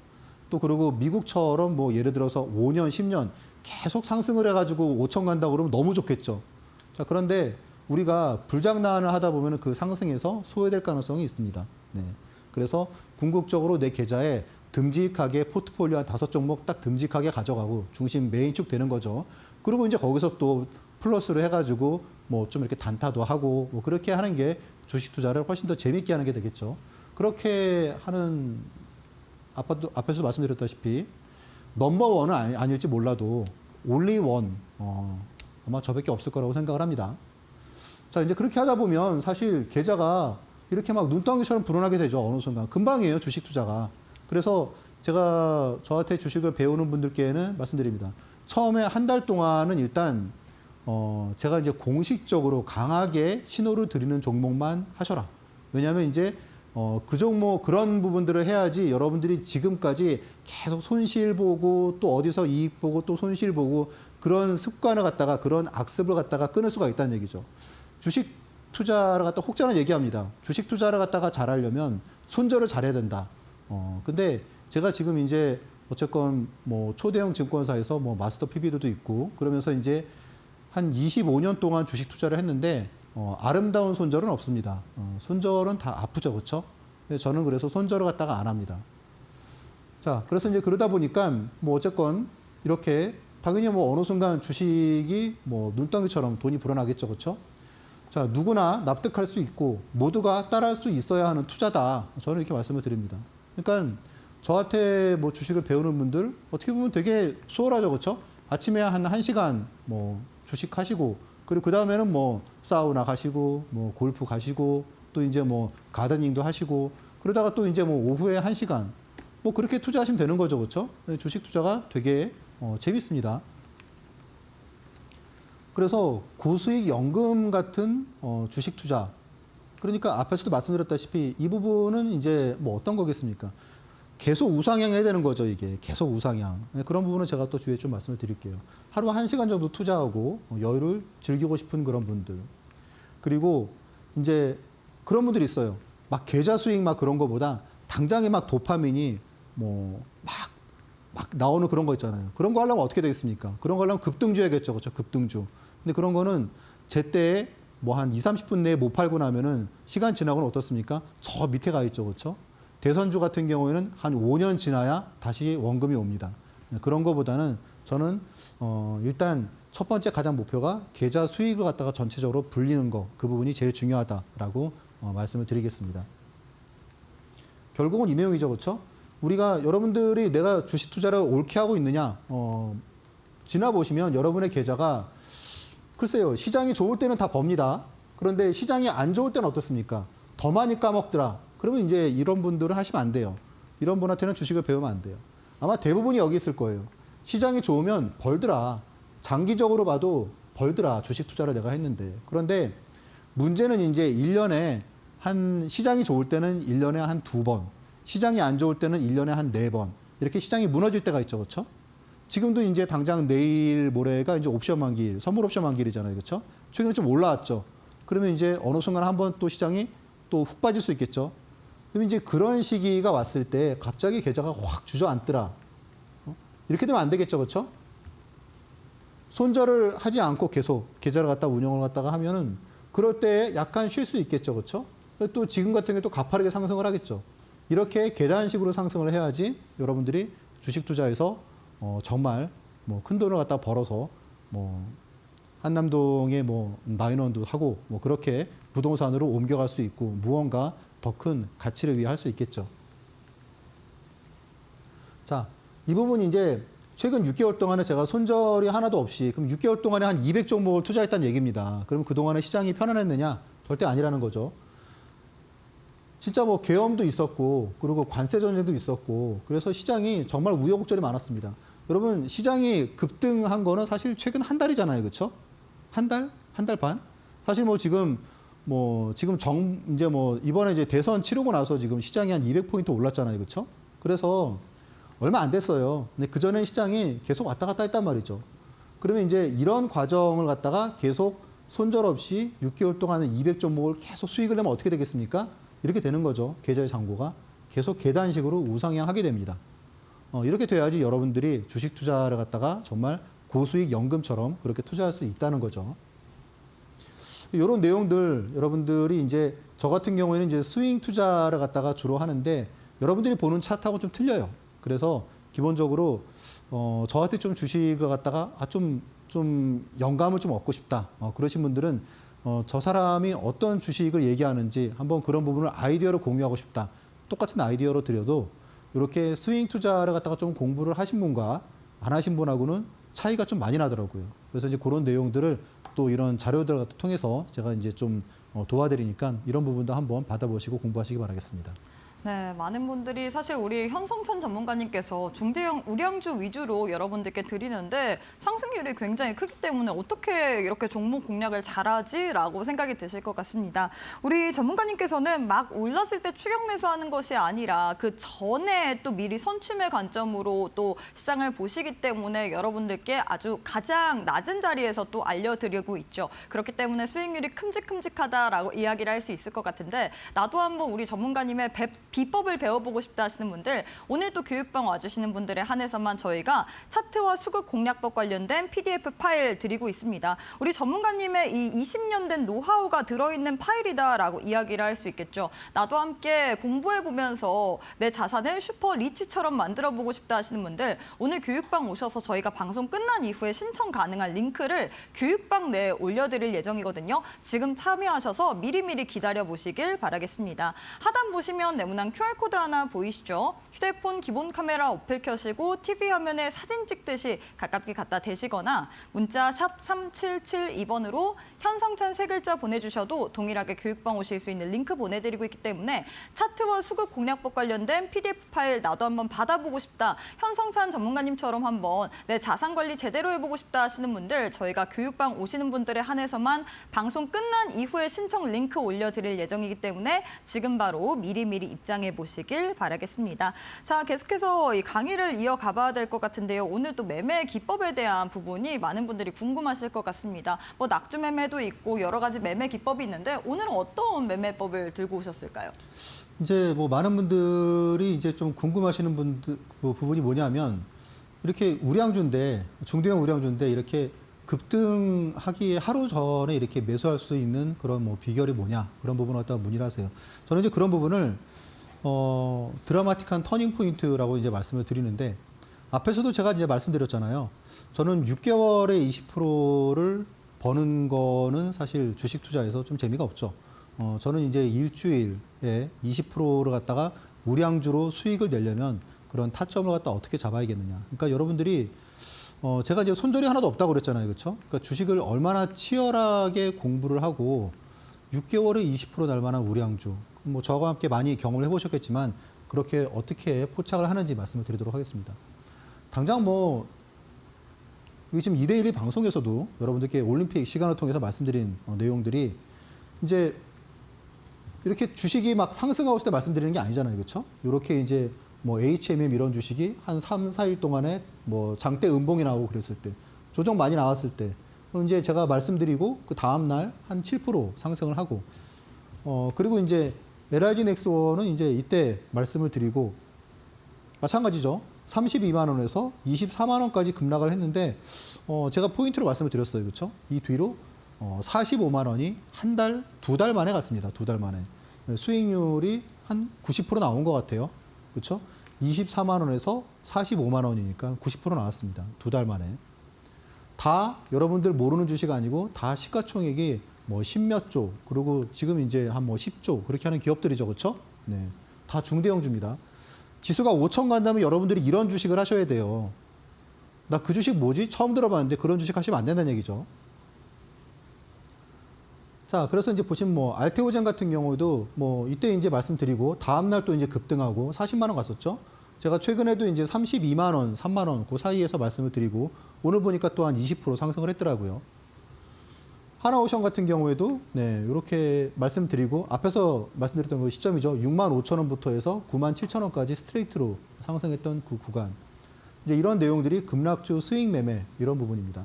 또 그리고 미국처럼 뭐 예를 들어서 5년, 10년 계속 상승을 해가지고 5천 간다고 그러면 너무 좋겠죠. 자, 그런데 우리가 불장난을 하다 보면 그 상승에서 소외될 가능성이 있습니다. 네. 그래서 궁극적으로 내 계좌에 듬직하게 포트폴리오 한 5종목 딱 듬직하게 가져가고 중심 메인축 되는 거죠. 그리고 이제 거기서 또 플러스로 해가지고 뭐 좀 이렇게 단타도 하고 뭐 그렇게 하는 게 주식 투자를 훨씬 더 재밌게 하는 게 되겠죠. 그렇게 하는 앞에서 말씀드렸다시피 넘버원은 아닐지 몰라도 올리원 아마 저밖에 없을 거라고 생각을 합니다. 자, 이제 그렇게 하다 보면 사실 계좌가 이렇게 막 눈덩이처럼 불어나게 되죠. 어느 순간 금방이에요, 주식 투자가. 그래서 제가 저한테 주식을 배우는 분들께는 말씀드립니다. 처음에 한 달 동안은 일단 제가 이제 공식적으로 강하게 신호를 드리는 종목만 하셔라. 왜냐하면 이제 그 종목 그런 부분들을 해야지 여러분들이 지금까지 계속 손실 보고 또 어디서 이익 보고 또 손실 보고 그런 습관을 갖다가 그런 악습을 갖다가 끊을 수가 있다는 얘기죠. 주식 투자를 갖다 혹자는 얘기합니다. 주식 투자를 갖다가 잘하려면 손절을 잘해야 된다. 근데 제가 지금 이제 어쨌건 뭐 초대형 증권사에서 뭐 마스터 PB도 있고 그러면서 이제 한 25년 동안 주식 투자를 했는데 아름다운 손절은 없습니다. 손절은 다 아프죠, 그렇죠? 저는 그래서 손절을 갖다가 안 합니다. 자, 그래서 이제 그러다 보니까 뭐 어쨌건 이렇게 당연히 뭐 어느 순간 주식이 뭐 눈덩이처럼 돈이 불어나겠죠, 그렇죠? 자, 누구나 납득할 수 있고 모두가 따라할 수 있어야 하는 투자다. 저는 이렇게 말씀을 드립니다. 그러니까 저한테 뭐 주식을 배우는 분들 어떻게 보면 되게 수월하죠, 그렇죠? 아침에 한 1시간 뭐 주식 하시고 그리고 그 다음에는 뭐 사우나 가시고 뭐 골프 가시고 또 이제 뭐 가드닝도 하시고 그러다가 또 이제 뭐 오후에 1시간 뭐 그렇게 투자하시면 되는 거죠, 그렇죠? 주식 투자가 되게 재밌습니다. 그래서 고수익 연금 같은 주식 투자. 그러니까 앞에서도 말씀드렸다시피 이 부분은 이제 뭐 어떤 거겠습니까? 계속 우상향 해야 되는 거죠, 이게. 계속 우상향. 그런 부분은 제가 또 주위에 좀 말씀을 드릴게요. 하루 1시간 정도 투자하고 여유를 즐기고 싶은 그런 분들. 그리고 이제 그런 분들이 있어요. 막 계좌 수익 막 그런 거보다 당장에 막 도파민이 뭐 막 나오는 그런 거 있잖아요. 그런 거 하려면 어떻게 되겠습니까? 그런 거 하려면 급등주 해야겠죠. 그렇죠? 급등주. 근데 그런 거는 제때에 뭐 한 2, 30분 내에 못 팔고 나면은 시간 지나고는 어떻습니까? 저 밑에 가 있죠. 그렇죠? 대선주 같은 경우에는 한 5년 지나야 다시 원금이 옵니다. 그런 거보다는 저는 일단 첫 번째 가장 목표가 계좌 수익을 갖다가 전체적으로 불리는 거, 그 부분이 제일 중요하다라고 말씀을 드리겠습니다. 결국은 이 내용이죠. 그렇죠? 우리가 여러분들이 내가 주식 투자를 옳게 하고 있느냐 지나보시면 여러분의 계좌가 글쎄요. 시장이 좋을 때는 다 법니다. 그런데 시장이 안 좋을 때는 어떻습니까? 더 많이 까먹더라. 그러면 이제 이런 분들은 하시면 안 돼요. 이런 분한테는 주식을 배우면 안 돼요. 아마 대부분이 여기 있을 거예요. 시장이 좋으면 벌더라. 장기적으로 봐도 벌더라. 주식 투자를 내가 했는데. 그런데 문제는 이제 1년에 시장이 좋을 때는 1년에 한 2번, 시장이 안 좋을 때는 1년에 한 4번, 이렇게 시장이 무너질 때가 있죠. 그렇죠? 지금도 이제 당장 내일 모레가 이제 옵션 만기일, 선물 옵션 만기일이잖아요. 그렇죠? 최근에 좀 올라왔죠. 그러면 이제 어느 순간 한번 또 시장이 또 훅 빠질 수 있겠죠. 그럼 이제 그런 시기가 왔을 때 갑자기 계좌가 확 주저앉더라. 이렇게 되면 안 되겠죠. 그렇죠? 손절을 하지 않고 계속 계좌를 갖다 운영을 갖다가 하면은 그럴 때 약간 쉴 수 있겠죠. 그렇죠? 또 지금 같은 경우에 또 가파르게 상승을 하겠죠. 이렇게 계단식으로 상승을 해야지 여러분들이 주식 투자에서 정말 뭐 큰 돈을 갖다 벌어서 뭐 한남동에 뭐 나인원도 하고 뭐 그렇게 부동산으로 옮겨갈 수 있고 무언가 더 큰 가치를 위해 할 수 있겠죠. 자, 이 부분이 이제 최근 6개월 동안에 제가 손절이 하나도 없이 그럼 6개월 동안에 한 200종목을 투자했다는 얘기입니다. 그럼 그동안에 시장이 편안했느냐? 절대 아니라는 거죠. 진짜 뭐 계엄도 있었고 그리고 관세 전쟁도 있었고 그래서 시장이 정말 우여곡절이 많았습니다. 여러분 시장이 급등한 거는 사실 최근 한 달이잖아요. 그렇죠? 한 달? 한 달 반? 사실 뭐 지금 이제 뭐 이번에 이제 대선 치르고 나서 지금 시장이 한 200포인트 올랐잖아요. 그렇죠? 그래서 얼마 안 됐어요. 근데 그전에 시장이 계속 왔다 갔다 했단 말이죠. 그러면 이제 이런 과정을 갖다가 계속 손절 없이 6개월 동안에 200종목을 계속 수익을 내면 어떻게 되겠습니까? 이렇게 되는 거죠. 계좌의 잔고가 계속 계단식으로 우상향하게 됩니다. 이렇게 돼야지 여러분들이 주식 투자를 갖다가 정말 고수익 연금처럼 그렇게 투자할 수 있다는 거죠. 이런 내용들 여러분들이 이제 저 같은 경우에는 이제 스윙 투자를 갖다가 주로 하는데 여러분들이 보는 차트하고 좀 틀려요. 그래서 기본적으로 저한테 좀 주식을 갖다가 좀 영감을 좀 얻고 싶다. 그러신 분들은 저 사람이 어떤 주식을 얘기하는지 한번 그런 부분을 아이디어로 공유하고 싶다. 똑같은 아이디어로 드려도 이렇게 스윙 투자를 갖다가 좀 공부를 하신 분과 안 하신 분하고는 차이가 좀 많이 나더라고요. 그래서 이제 그런 내용들을 또 이런 자료들을 통해서 제가 이제 좀 도와드리니까 이런 부분도 한번 받아보시고 공부하시기 바라겠습니다. 네, 많은 분들이 사실 우리 현성천 전문가님께서 중대형 우량주 위주로 여러분들께 드리는데 상승률이 굉장히 크기 때문에 어떻게 이렇게 종목 공략을 잘하지라고 생각이 드실 것 같습니다. 우리 전문가님께서는 막 올랐을 때 추격 매수하는 것이 아니라 그 전에 또 미리 선취매 관점으로 또 시장을 보시기 때문에 여러분들께 아주 가장 낮은 자리에서 또 알려드리고 있죠. 그렇기 때문에 수익률이 큼직큼직하다라고 이야기를 할 수 있을 것 같은데 나도 한번 우리 전문가님의 비법을 배워보고 싶다 하시는 분들, 오늘 또 교육방 와주시는 분들에 한해서만 저희가 차트와 수급 공략법 관련된 PDF 파일 드리고 있습니다. 우리 전문가님의 이 20년 된 노하우가 들어있는 파일이다라고 이야기를 할 수 있겠죠. 나도 함께 공부해보면서 내 자산을 슈퍼 리치처럼 만들어보고 싶다 하시는 분들, 오늘 교육방 오셔서 저희가 방송 끝난 이후에 신청 가능한 링크를 교육방 내에 올려드릴 예정이거든요. 지금 참여하셔서 미리미리 기다려보시길 바라겠습니다. 하단 보시면 네모난 QR코드 하나 보이시죠? 휴대폰 기본 카메라 어플 켜시고 TV 화면에 사진 찍듯이 가깝게 갖다 대시거나 문자 샵 3772번으로 현성찬 세 글자 보내주셔도 동일하게 교육방 오실 수 있는 링크 보내드리고 있기 때문에 차트와 수급 공략법 관련된 PDF 파일 나도 한번 받아보고 싶다. 현성찬 전문가님처럼 한번 내 자산 관리 제대로 해보고 싶다 하시는 분들, 저희가 교육방 오시는 분들에 한해서만 방송 끝난 이후에 신청 링크 올려드릴 예정이기 때문에 지금 바로 미리미리 입장해 보시길 바라겠습니다. 자, 계속해서 이 강의를 이어가 봐야 될 것 같은데요. 오늘 또 매매 기법에 대한 부분이 많은 분들이 궁금하실 것 같습니다. 뭐 낙주 매매도 있고 여러 가지 매매 기법이 있는데 오늘은 어떤 매매법을 들고 오셨을까요? 이제 뭐 많은 분들이 이제 좀 궁금하시는 분들 부분이 뭐냐면, 이렇게 우량주인데, 중대형 우량주인데 이렇게 급등하기에 하루 전에 이렇게 매수할 수 있는 그런 뭐 비결이 뭐냐, 그런 부분을 갖다가 문의를 하세요. 저는 이제 그런 부분을 드라마틱한 터닝 포인트라고 이제 말씀을 드리는데, 앞에서도 제가 이제 말씀드렸잖아요. 저는 6개월에 20%를 버는 거는 사실 주식 투자에서 좀 재미가 없죠. 저는 이제 일주일에 20%를 갖다가 우량주로 수익을 내려면 그런 타점을 갖다 어떻게 잡아야겠느냐. 그러니까 여러분들이 제가 이제 손절이 하나도 없다고 그랬잖아요. 그렇죠? 그러니까 주식을 얼마나 치열하게 공부를 하고 6개월에 20% 날 만한 우량주. 뭐 저와 함께 많이 경험을 해보셨겠지만 그렇게 어떻게 포착을 하는지 말씀을 드리도록 하겠습니다. 당장 뭐 이게 지금 2대1 방송에서도 여러분들께 올림픽 시간을 통해서 말씀드린 내용들이 이제 이렇게 주식이 막 상승하고 있을 때 말씀드리는 게 아니잖아요. 그렇죠? 이렇게 이제 뭐 HMM 이런 주식이 한 3, 4일 동안에 뭐 장대 음봉이 나오고 그랬을 때, 조정 많이 나왔을 때, 이제 제가 말씀드리고 그 다음 날 한 7% 상승을 하고, 그리고 이제 LIG 넥스원은 이제 이때 말씀을 드리고 마찬가지죠. 32만 원에서 24만 원까지 급락을 했는데, 제가 포인트로 말씀을 드렸어요. 그렇죠? 이 뒤로 45만 원이 한 달, 2달 만에 갔습니다. 2달 만에. 수익률이 한 90% 나온 것 같아요. 그렇죠? 24만 원에서 45만 원이니까 90% 나왔습니다. 2달 만에. 다 여러분들 모르는 주식 아니고 다 시가총액이 뭐 10몇 조, 그리고 지금 이제 한 뭐 10조 그렇게 하는 기업들이죠. 그렇죠? 네. 다 중대형주입니다. 지수가 5천 간다면 여러분들이 이런 주식을 하셔야 돼요. 나 그 주식 뭐지? 처음 들어봤는데 그런 주식 하시면 안 된다는 얘기죠. 자, 그래서 이제 보시면 뭐 알테오젠 같은 경우도 뭐 이때 이제 말씀드리고 다음 날 또 이제 급등하고 40만 원 갔었죠. 제가 최근에도 이제 32만 원, 3만 원 그 사이에서 말씀을 드리고 오늘 보니까 또한 20% 상승을 했더라고요. 하나오션 같은 경우에도 네, 이렇게 말씀드리고 앞에서 말씀드렸던 그 시점이죠. 6만 5천 원부터 해서 9만 7천 원까지 스트레이트로 상승했던 그 구간. 이제 이런 내용들이 급락주 수익 매매 이런 부분입니다.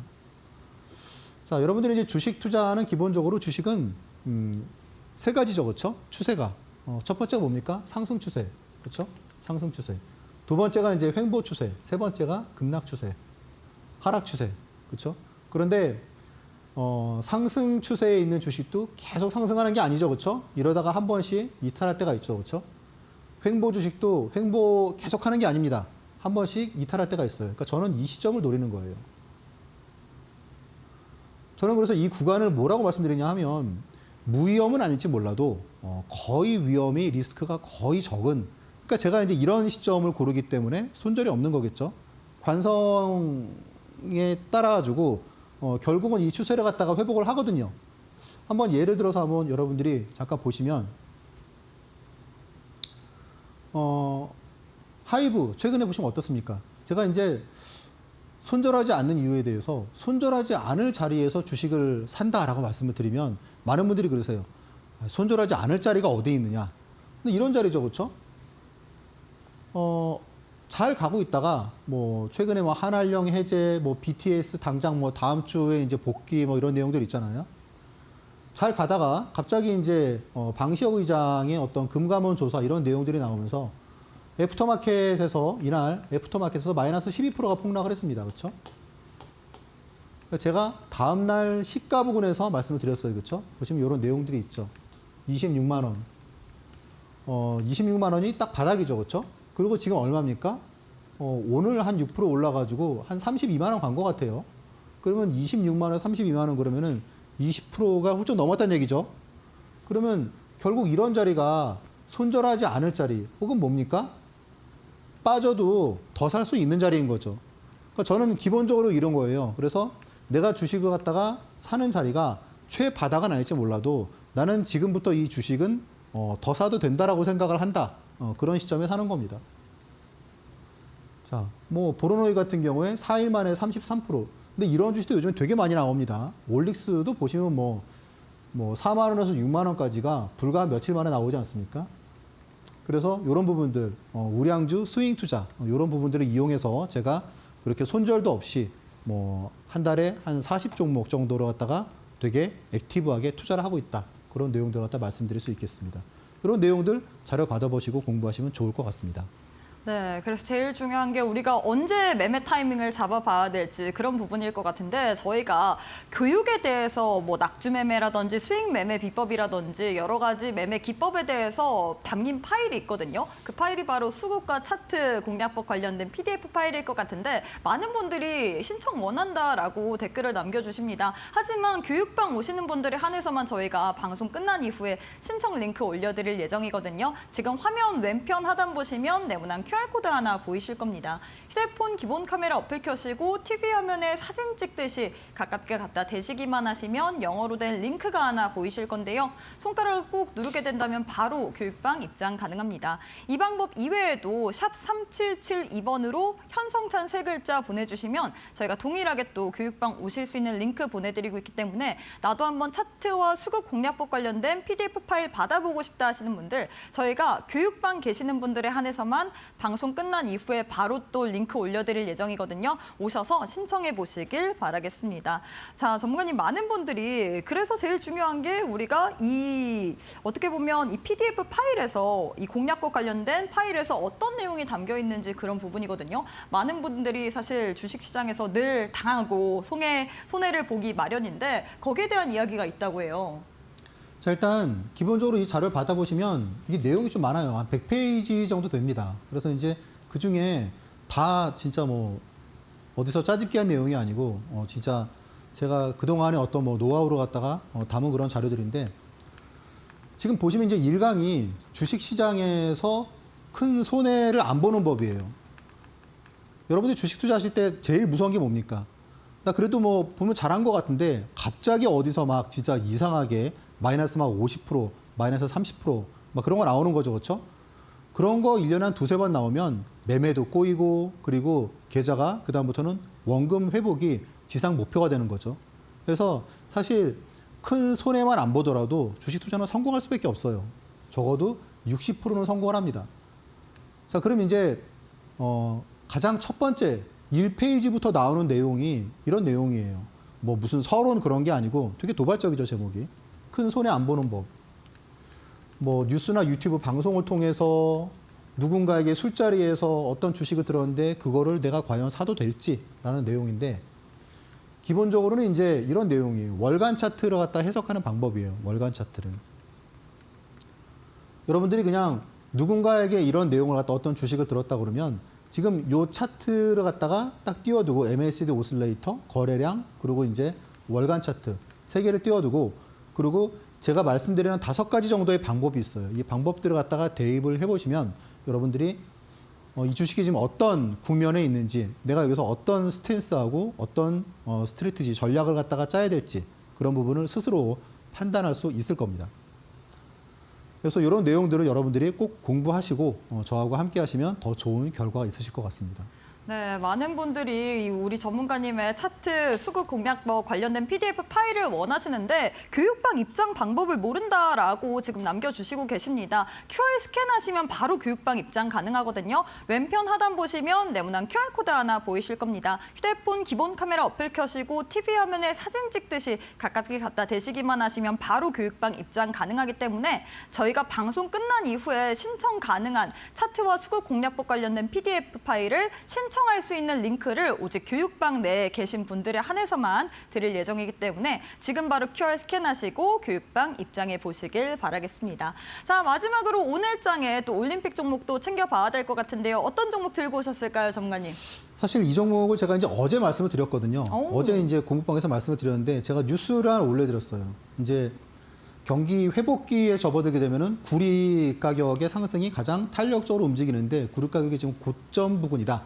자, 여러분들이 이제 주식 투자는 기본적으로 주식은 세 가지죠, 그렇죠? 추세가 첫 번째가 뭡니까? 상승 추세, 그렇죠? 상승 추세. 두 번째가 이제 횡보 추세, 세 번째가 급락 추세, 하락 추세, 그렇죠? 그런데 상승 추세에 있는 주식도 계속 상승하는 게 아니죠, 그렇죠? 이러다가 한 번씩 이탈할 때가 있죠, 그렇죠? 횡보 주식도 횡보 계속하는 게 아닙니다. 한 번씩 이탈할 때가 있어요. 그러니까 저는 이 시점을 노리는 거예요. 저는 그래서 이 구간을 뭐라고 말씀드리냐 하면 무위험은 아닐지 몰라도 거의 위험이 리스크가 거의 적은, 그러니까 제가 이제 이런 시점을 고르기 때문에 손절이 없는 거겠죠. 관성에 따라 가지고 결국은 이 추세를 갖다가 회복을 하거든요. 한번 예를 들어서 한번 여러분들이 잠깐 보시면 하이브 최근에 보시면 어떻습니까? 제가 이제 손절하지 않는 이유에 대해서 손절하지 않을 자리에서 주식을 산다라고 말씀을 드리면 많은 분들이 그러세요. 손절하지 않을 자리가 어디 있느냐. 근데 이런 자리죠, 그렇죠? 잘 가고 있다가 뭐 최근에 뭐 한알령 해제, 뭐 BTS 당장 뭐 다음 주에 이제 복귀 뭐 이런 내용들 있잖아요. 잘 가다가 갑자기 이제 방시혁 의장의 어떤 금감원 조사 이런 내용들이 나오면서 애프터마켓에서 이날 애프터마켓에서 마이너스 12%가 폭락을 했습니다. 그렇죠? 제가 다음 날 시가 부근에서 말씀을 드렸어요. 그렇죠? 보시면 이런 내용들이 있죠. 26만 원. 26만 원이 딱 바닥이죠. 그렇죠? 그리고 지금 얼마입니까? 오늘 한 6% 올라가지고 한 32만 원 간 것 같아요. 그러면 26만 원, 32만 원 그러면은 20%가 훌쩍 넘었다는 얘기죠. 그러면 결국 이런 자리가 손절하지 않을 자리 혹은 뭡니까? 빠져도 더 살 수 있는 자리인 거죠. 그러니까 저는 기본적으로 이런 거예요. 그래서 내가 주식을 갖다가 사는 자리가 최바닥은 아닐지 몰라도 나는 지금부터 이 주식은 더 사도 된다라고 생각을 한다. 그런 시점에 사는 겁니다. 자, 뭐 보로노이 같은 경우에 4일 만에 33%. 근데 이런 주식도 요즘 되게 많이 나옵니다. 올릭스도 보시면 뭐 4만 원에서 6만 원까지가 불과 며칠 만에 나오지 않습니까? 그래서 이런 부분들, 우량주 스윙 투자, 이런 부분들을 이용해서 제가 그렇게 손절도 없이 뭐 한 달에 한 40종목 정도로 갖다가 되게 액티브하게 투자를 하고 있다. 그런 내용들을 갖다 말씀드릴 수 있겠습니다. 이런 내용들 자료 받아보시고 공부하시면 좋을 것 같습니다. 네, 그래서 제일 중요한 게 우리가 언제 매매 타이밍을 잡아봐야 될지 그런 부분일 것 같은데 저희가 교육에 대해서 뭐 낙주 매매라든지 수익 매매 비법이라든지 여러 가지 매매 기법에 대해서 담긴 파일이 있거든요. 그 파일이 바로 수급과 차트 공략법 관련된 PDF 파일일 것 같은데 많은 분들이 신청 원한다라고 댓글을 남겨주십니다. 하지만 교육방 오시는 분들에 한해서만 저희가 방송 끝난 이후에 신청 링크 올려드릴 예정이거든요. 지금 화면 왼편 하단 보시면 네모난 QR코드 하나 보이실 겁니다. 휴대폰 기본 카메라 어플 켜시고 TV 화면에 사진 찍듯이 가깝게 갖다 대시기만 하시면 영어로 된 링크가 하나 보이실 건데요. 손가락을 꾹 누르게 된다면 바로 교육방 입장 가능합니다. 이 방법 이외에도 샵 3772번으로 현성찬 세 글자 보내주시면 저희가 동일하게 또 교육방 오실 수 있는 링크 보내드리고 있기 때문에 나도 한번 차트와 수급 공략법 관련된 PDF 파일 받아보고 싶다 하시는 분들 저희가 교육방 계시는 분들에 한해서만 방송 끝난 이후에 바로 또 링크 올려드릴 예정이거든요. 오셔서 신청해 보시길 바라겠습니다. 자, 전문가님 많은 분들이 그래서 제일 중요한 게 우리가 어떻게 보면 이 PDF 파일에서 이 공략법 관련된 파일에서 어떤 내용이 담겨 있는지 그런 부분이거든요. 많은 분들이 사실 주식시장에서 늘 당하고 손해를 보기 마련인데 거기에 대한 이야기가 있다고 해요. 자, 일단 기본적으로 이 자료를 받아보시면 이게 내용이 좀 많아요. 한 100페이지 정도 됩니다. 그래서 이제 그 중에 다 진짜 뭐 어디서 짜집기한 내용이 아니고 진짜 제가 그동안에 어떤 뭐 노하우로 갖다가 담은 그런 자료들인데 지금 보시면 이제 1강이 주식시장에서 큰 손해를 안 보는 법이에요. 여러분들 주식 투자하실 때 제일 무서운 게 뭡니까? 나 그래도 뭐 보면 잘한 것 같은데 갑자기 어디서 막 진짜 이상하게 마이너스 막 50%, 마이너스 30%막 그런 거 나오는 거죠. 그렇죠? 그런 거 1년에 한 두세 번 나오면 매매도 꼬이고 그리고 계좌가 그다음부터는 원금 회복이 지상 목표가 되는 거죠. 그래서 사실 큰 손해만 안 보더라도 주식 투자는 성공할 수밖에 없어요. 적어도 60%는 성공을 합니다. 자, 그럼 이제 가장 첫 번째 1페이지부터 나오는 내용이 이런 내용이에요. 뭐 무슨 서론 그런 게 아니고 되게 도발적이죠, 제목이. 큰 손해 안 보는 법. 뭐 뉴스나 유튜브 방송을 통해서 누군가에게 술자리에서 어떤 주식을 들었는데 그거를 내가 과연 사도 될지라는 내용인데 기본적으로는 이제 이런 내용이에요. 월간 차트를 갖다 해석하는 방법이에요. 월간 차트를. 여러분들이 그냥 누군가에게 이런 내용을 갖다 어떤 주식을 들었다 그러면 지금 요 차트를 갖다가 딱 띄워두고 MACD 오슬레이터, 거래량, 그리고 이제 월간 차트 세 개를 띄워두고 그리고 제가 말씀드리는 5가지 정도의 방법이 있어요. 이 방법들을 갖다가 대입을 해보시면 여러분들이 이 주식이 지금 어떤 국면에 있는지 내가 여기서 어떤 스탠스하고 어떤 스트래티지, 전략을 갖다가 짜야 될지 그런 부분을 스스로 판단할 수 있을 겁니다. 그래서 이런 내용들을 여러분들이 꼭 공부하시고 저하고 함께 하시면 더 좋은 결과가 있으실 것 같습니다. 네, 많은 분들이 우리 전문가님의 차트 수급 공략법 관련된 PDF 파일을 원하시는데 교육방 입장 방법을 모른다라고 지금 남겨주시고 계십니다. QR 스캔하시면 바로 교육방 입장 가능하거든요. 왼편 하단 보시면 네모난 QR코드 하나 보이실 겁니다. 휴대폰 기본 카메라 어플 켜시고 TV 화면에 사진 찍듯이 가깝게 갖다 대시기만 하시면 바로 교육방 입장 가능하기 때문에 저희가 방송 끝난 이후에 신청 가능한 차트와 수급 공략법 관련된 PDF 파일을 신청할 수 있는 링크를 오직 교육방 내에 계신 분들에 한해서만 드릴 예정이기 때문에 지금 바로 QR 스캔하시고 교육방 입장해 보시길 바라겠습니다. 자, 마지막으로 오늘 장에 또 올림픽 종목도 챙겨봐야 될 것 같은데요. 어떤 종목 들고 오셨을까요, 전문가님? 사실 이 종목을 제가 이제 어제 말씀을 드렸거든요. 오. 어제 이제 공부방에서 말씀을 드렸는데 제가 뉴스를 하나 올려드렸어요. 이제 경기 회복기에 접어들게 되면은 구리 가격의 상승이 가장 탄력적으로 움직이는데 구리 가격이 지금 고점 부근이다.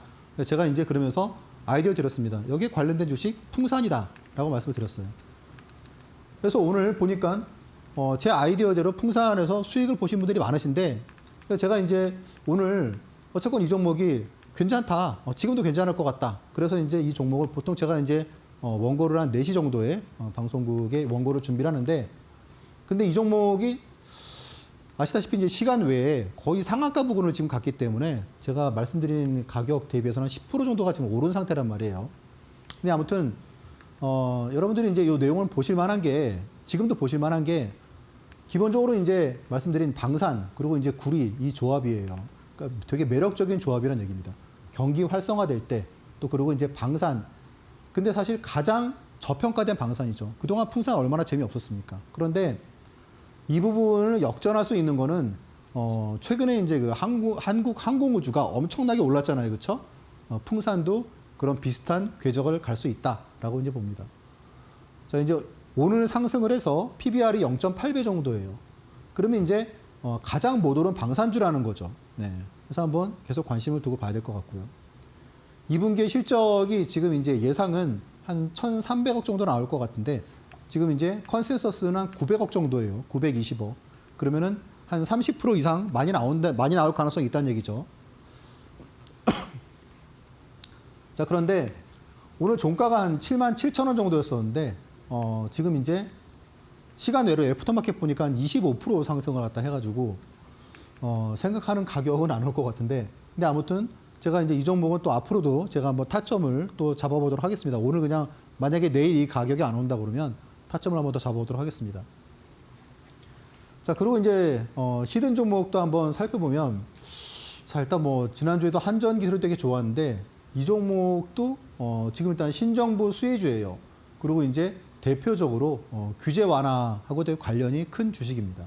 제가 이제 그러면서 아이디어 드렸습니다. 여기에 관련된 주식 풍산이다라고 말씀을 드렸어요. 그래서 오늘 보니까 제 아이디어대로 풍산에서 수익을 보신 분들이 많으신데 제가 이제 오늘 어쨌건 이 종목이 괜찮다. 지금도 괜찮을 것 같다. 그래서 이제 이 종목을 보통 제가 이제 원고를 한 4시 정도에 방송국에 원고를 준비를 하는데 근데 이 종목이 아시다시피 이제 시간 외에 거의 상한가 부근을 지금 갔기 때문에 제가 말씀드린 가격 대비해서는 10% 정도가 지금 오른 상태란 말이에요. 근데 아무튼 여러분들이 이제 이 내용을 보실 만한 게 지금도 보실 만한 게 기본적으로 이제 말씀드린 방산 그리고 이제 구리 이 조합이에요. 그러니까 되게 매력적인 조합이라는 얘기입니다. 경기 활성화될 때 또 그리고 이제 방산 근데 사실 가장 저평가된 방산이죠. 그동안 풍산 얼마나 재미없었습니까? 그런데 이 부분을 역전할 수 있는 거는 최근에 이제 그 한국 항공우주가 엄청나게 올랐잖아요, 그렇죠? 풍산도 그런 비슷한 궤적을 갈 수 있다라고 이제 봅니다. 자 이제 오늘 상승을 해서 PBR이 0.8배 정도예요. 그러면 이제 가장 못 오른 방산주라는 거죠. 네. 그래서 한번 계속 관심을 두고 봐야 될 것 같고요. 2분기의 실적이 지금 이제 예상은 한 1,300억 정도 나올 것 같은데 지금 이제 컨센서스는 한 900억 정도예요. 920억. 그러면은 한 30% 이상 많이 나올 가능성이 있다는 얘기죠. 자, 그런데 오늘 종가가 한 77,000원 정도였었는데 지금 이제 시간 외로 애프터마켓 보니까 한 25% 상승을 갖다 해가지고 생각하는 가격은 안 올 것 같은데 근데 아무튼 제가 이제 이 종목은 또 앞으로도 제가 한번 타점을 또 잡아보도록 하겠습니다. 오늘 그냥 만약에 내일 이 가격이 안 온다 그러면 타점을 한번 더 잡아보도록 하겠습니다. 자, 그리고 이제 히든 종목도 한번 살펴보면 자, 일단 뭐 지난주에도 한전 기술이 되게 좋았는데 이 종목도 지금 일단 신정부 수혜주예요. 그리고 이제 대표적으로 규제 완화하고 되게 관련이 큰 주식입니다.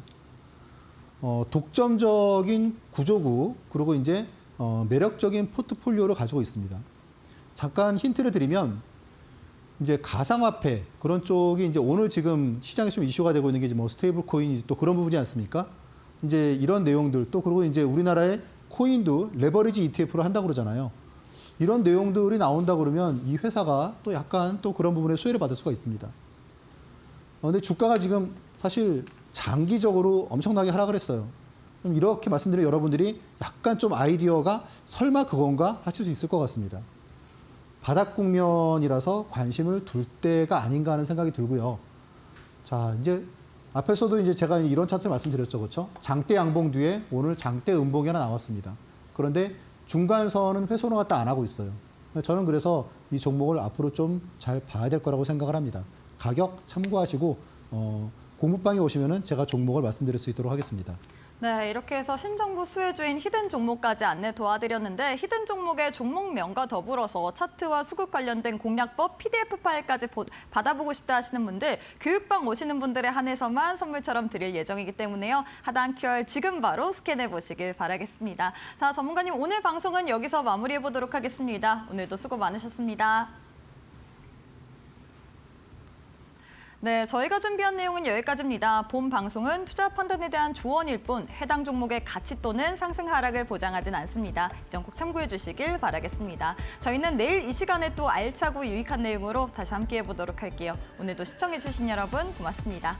독점적인 구조구 그리고 이제 매력적인 포트폴리오를 가지고 있습니다. 잠깐 힌트를 드리면 이제 가상화폐 그런 쪽이 이제 오늘 지금 시장에 좀 이슈가 되고 있는 게 이제 뭐 스테이블 코인이 또 그런 부분이지 않습니까? 이제 이런 내용들 또 그리고 이제 우리나라의 코인도 레버리지 ETF로 한다고 그러잖아요. 이런 내용들이 나온다 그러면 이 회사가 또 약간 또 그런 부분에 수혜를 받을 수가 있습니다. 근데 주가가 지금 사실 장기적으로 엄청나게 하락을 했어요. 그럼 이렇게 말씀드리면 여러분들이 약간 좀 아이디어가 설마 그건가 하실 수 있을 것 같습니다. 바닥 국면이라서 관심을 둘 때가 아닌가 하는 생각이 들고요. 자, 이제 앞에서도 이제 제가 이런 차트를 말씀드렸죠. 그렇죠? 장대 양봉 뒤에 오늘 장대 음봉이 하나 나왔습니다. 그런데 중간선은 훼손을 갖다 안 하고 있어요. 저는 그래서 이 종목을 앞으로 좀 잘 봐야 될 거라고 생각을 합니다. 가격 참고하시고 공부방에 오시면은 제가 종목을 말씀드릴 수 있도록 하겠습니다. 네, 이렇게 해서 신정부 수혜주인 히든 종목까지 안내 도와드렸는데 히든 종목의 종목명과 더불어서 차트와 수급 관련된 공략법 PDF 파일까지 받아보고 싶다 하시는 분들 교육방 오시는 분들에 한해서만 선물처럼 드릴 예정이기 때문에요. 하단 QR 지금 바로 스캔해 보시길 바라겠습니다. 자, 전문가님 오늘 방송은 여기서 마무리해 보도록 하겠습니다. 오늘도 수고 많으셨습니다. 네, 저희가 준비한 내용은 여기까지입니다. 본 방송은 투자 판단에 대한 조언일 뿐 해당 종목의 가치 또는 상승 하락을 보장하진 않습니다. 이 점 꼭 참고해 주시길 바라겠습니다. 저희는 내일 이 시간에 또 알차고 유익한 내용으로 다시 함께해 보도록 할게요. 오늘도 시청해 주신 여러분 고맙습니다.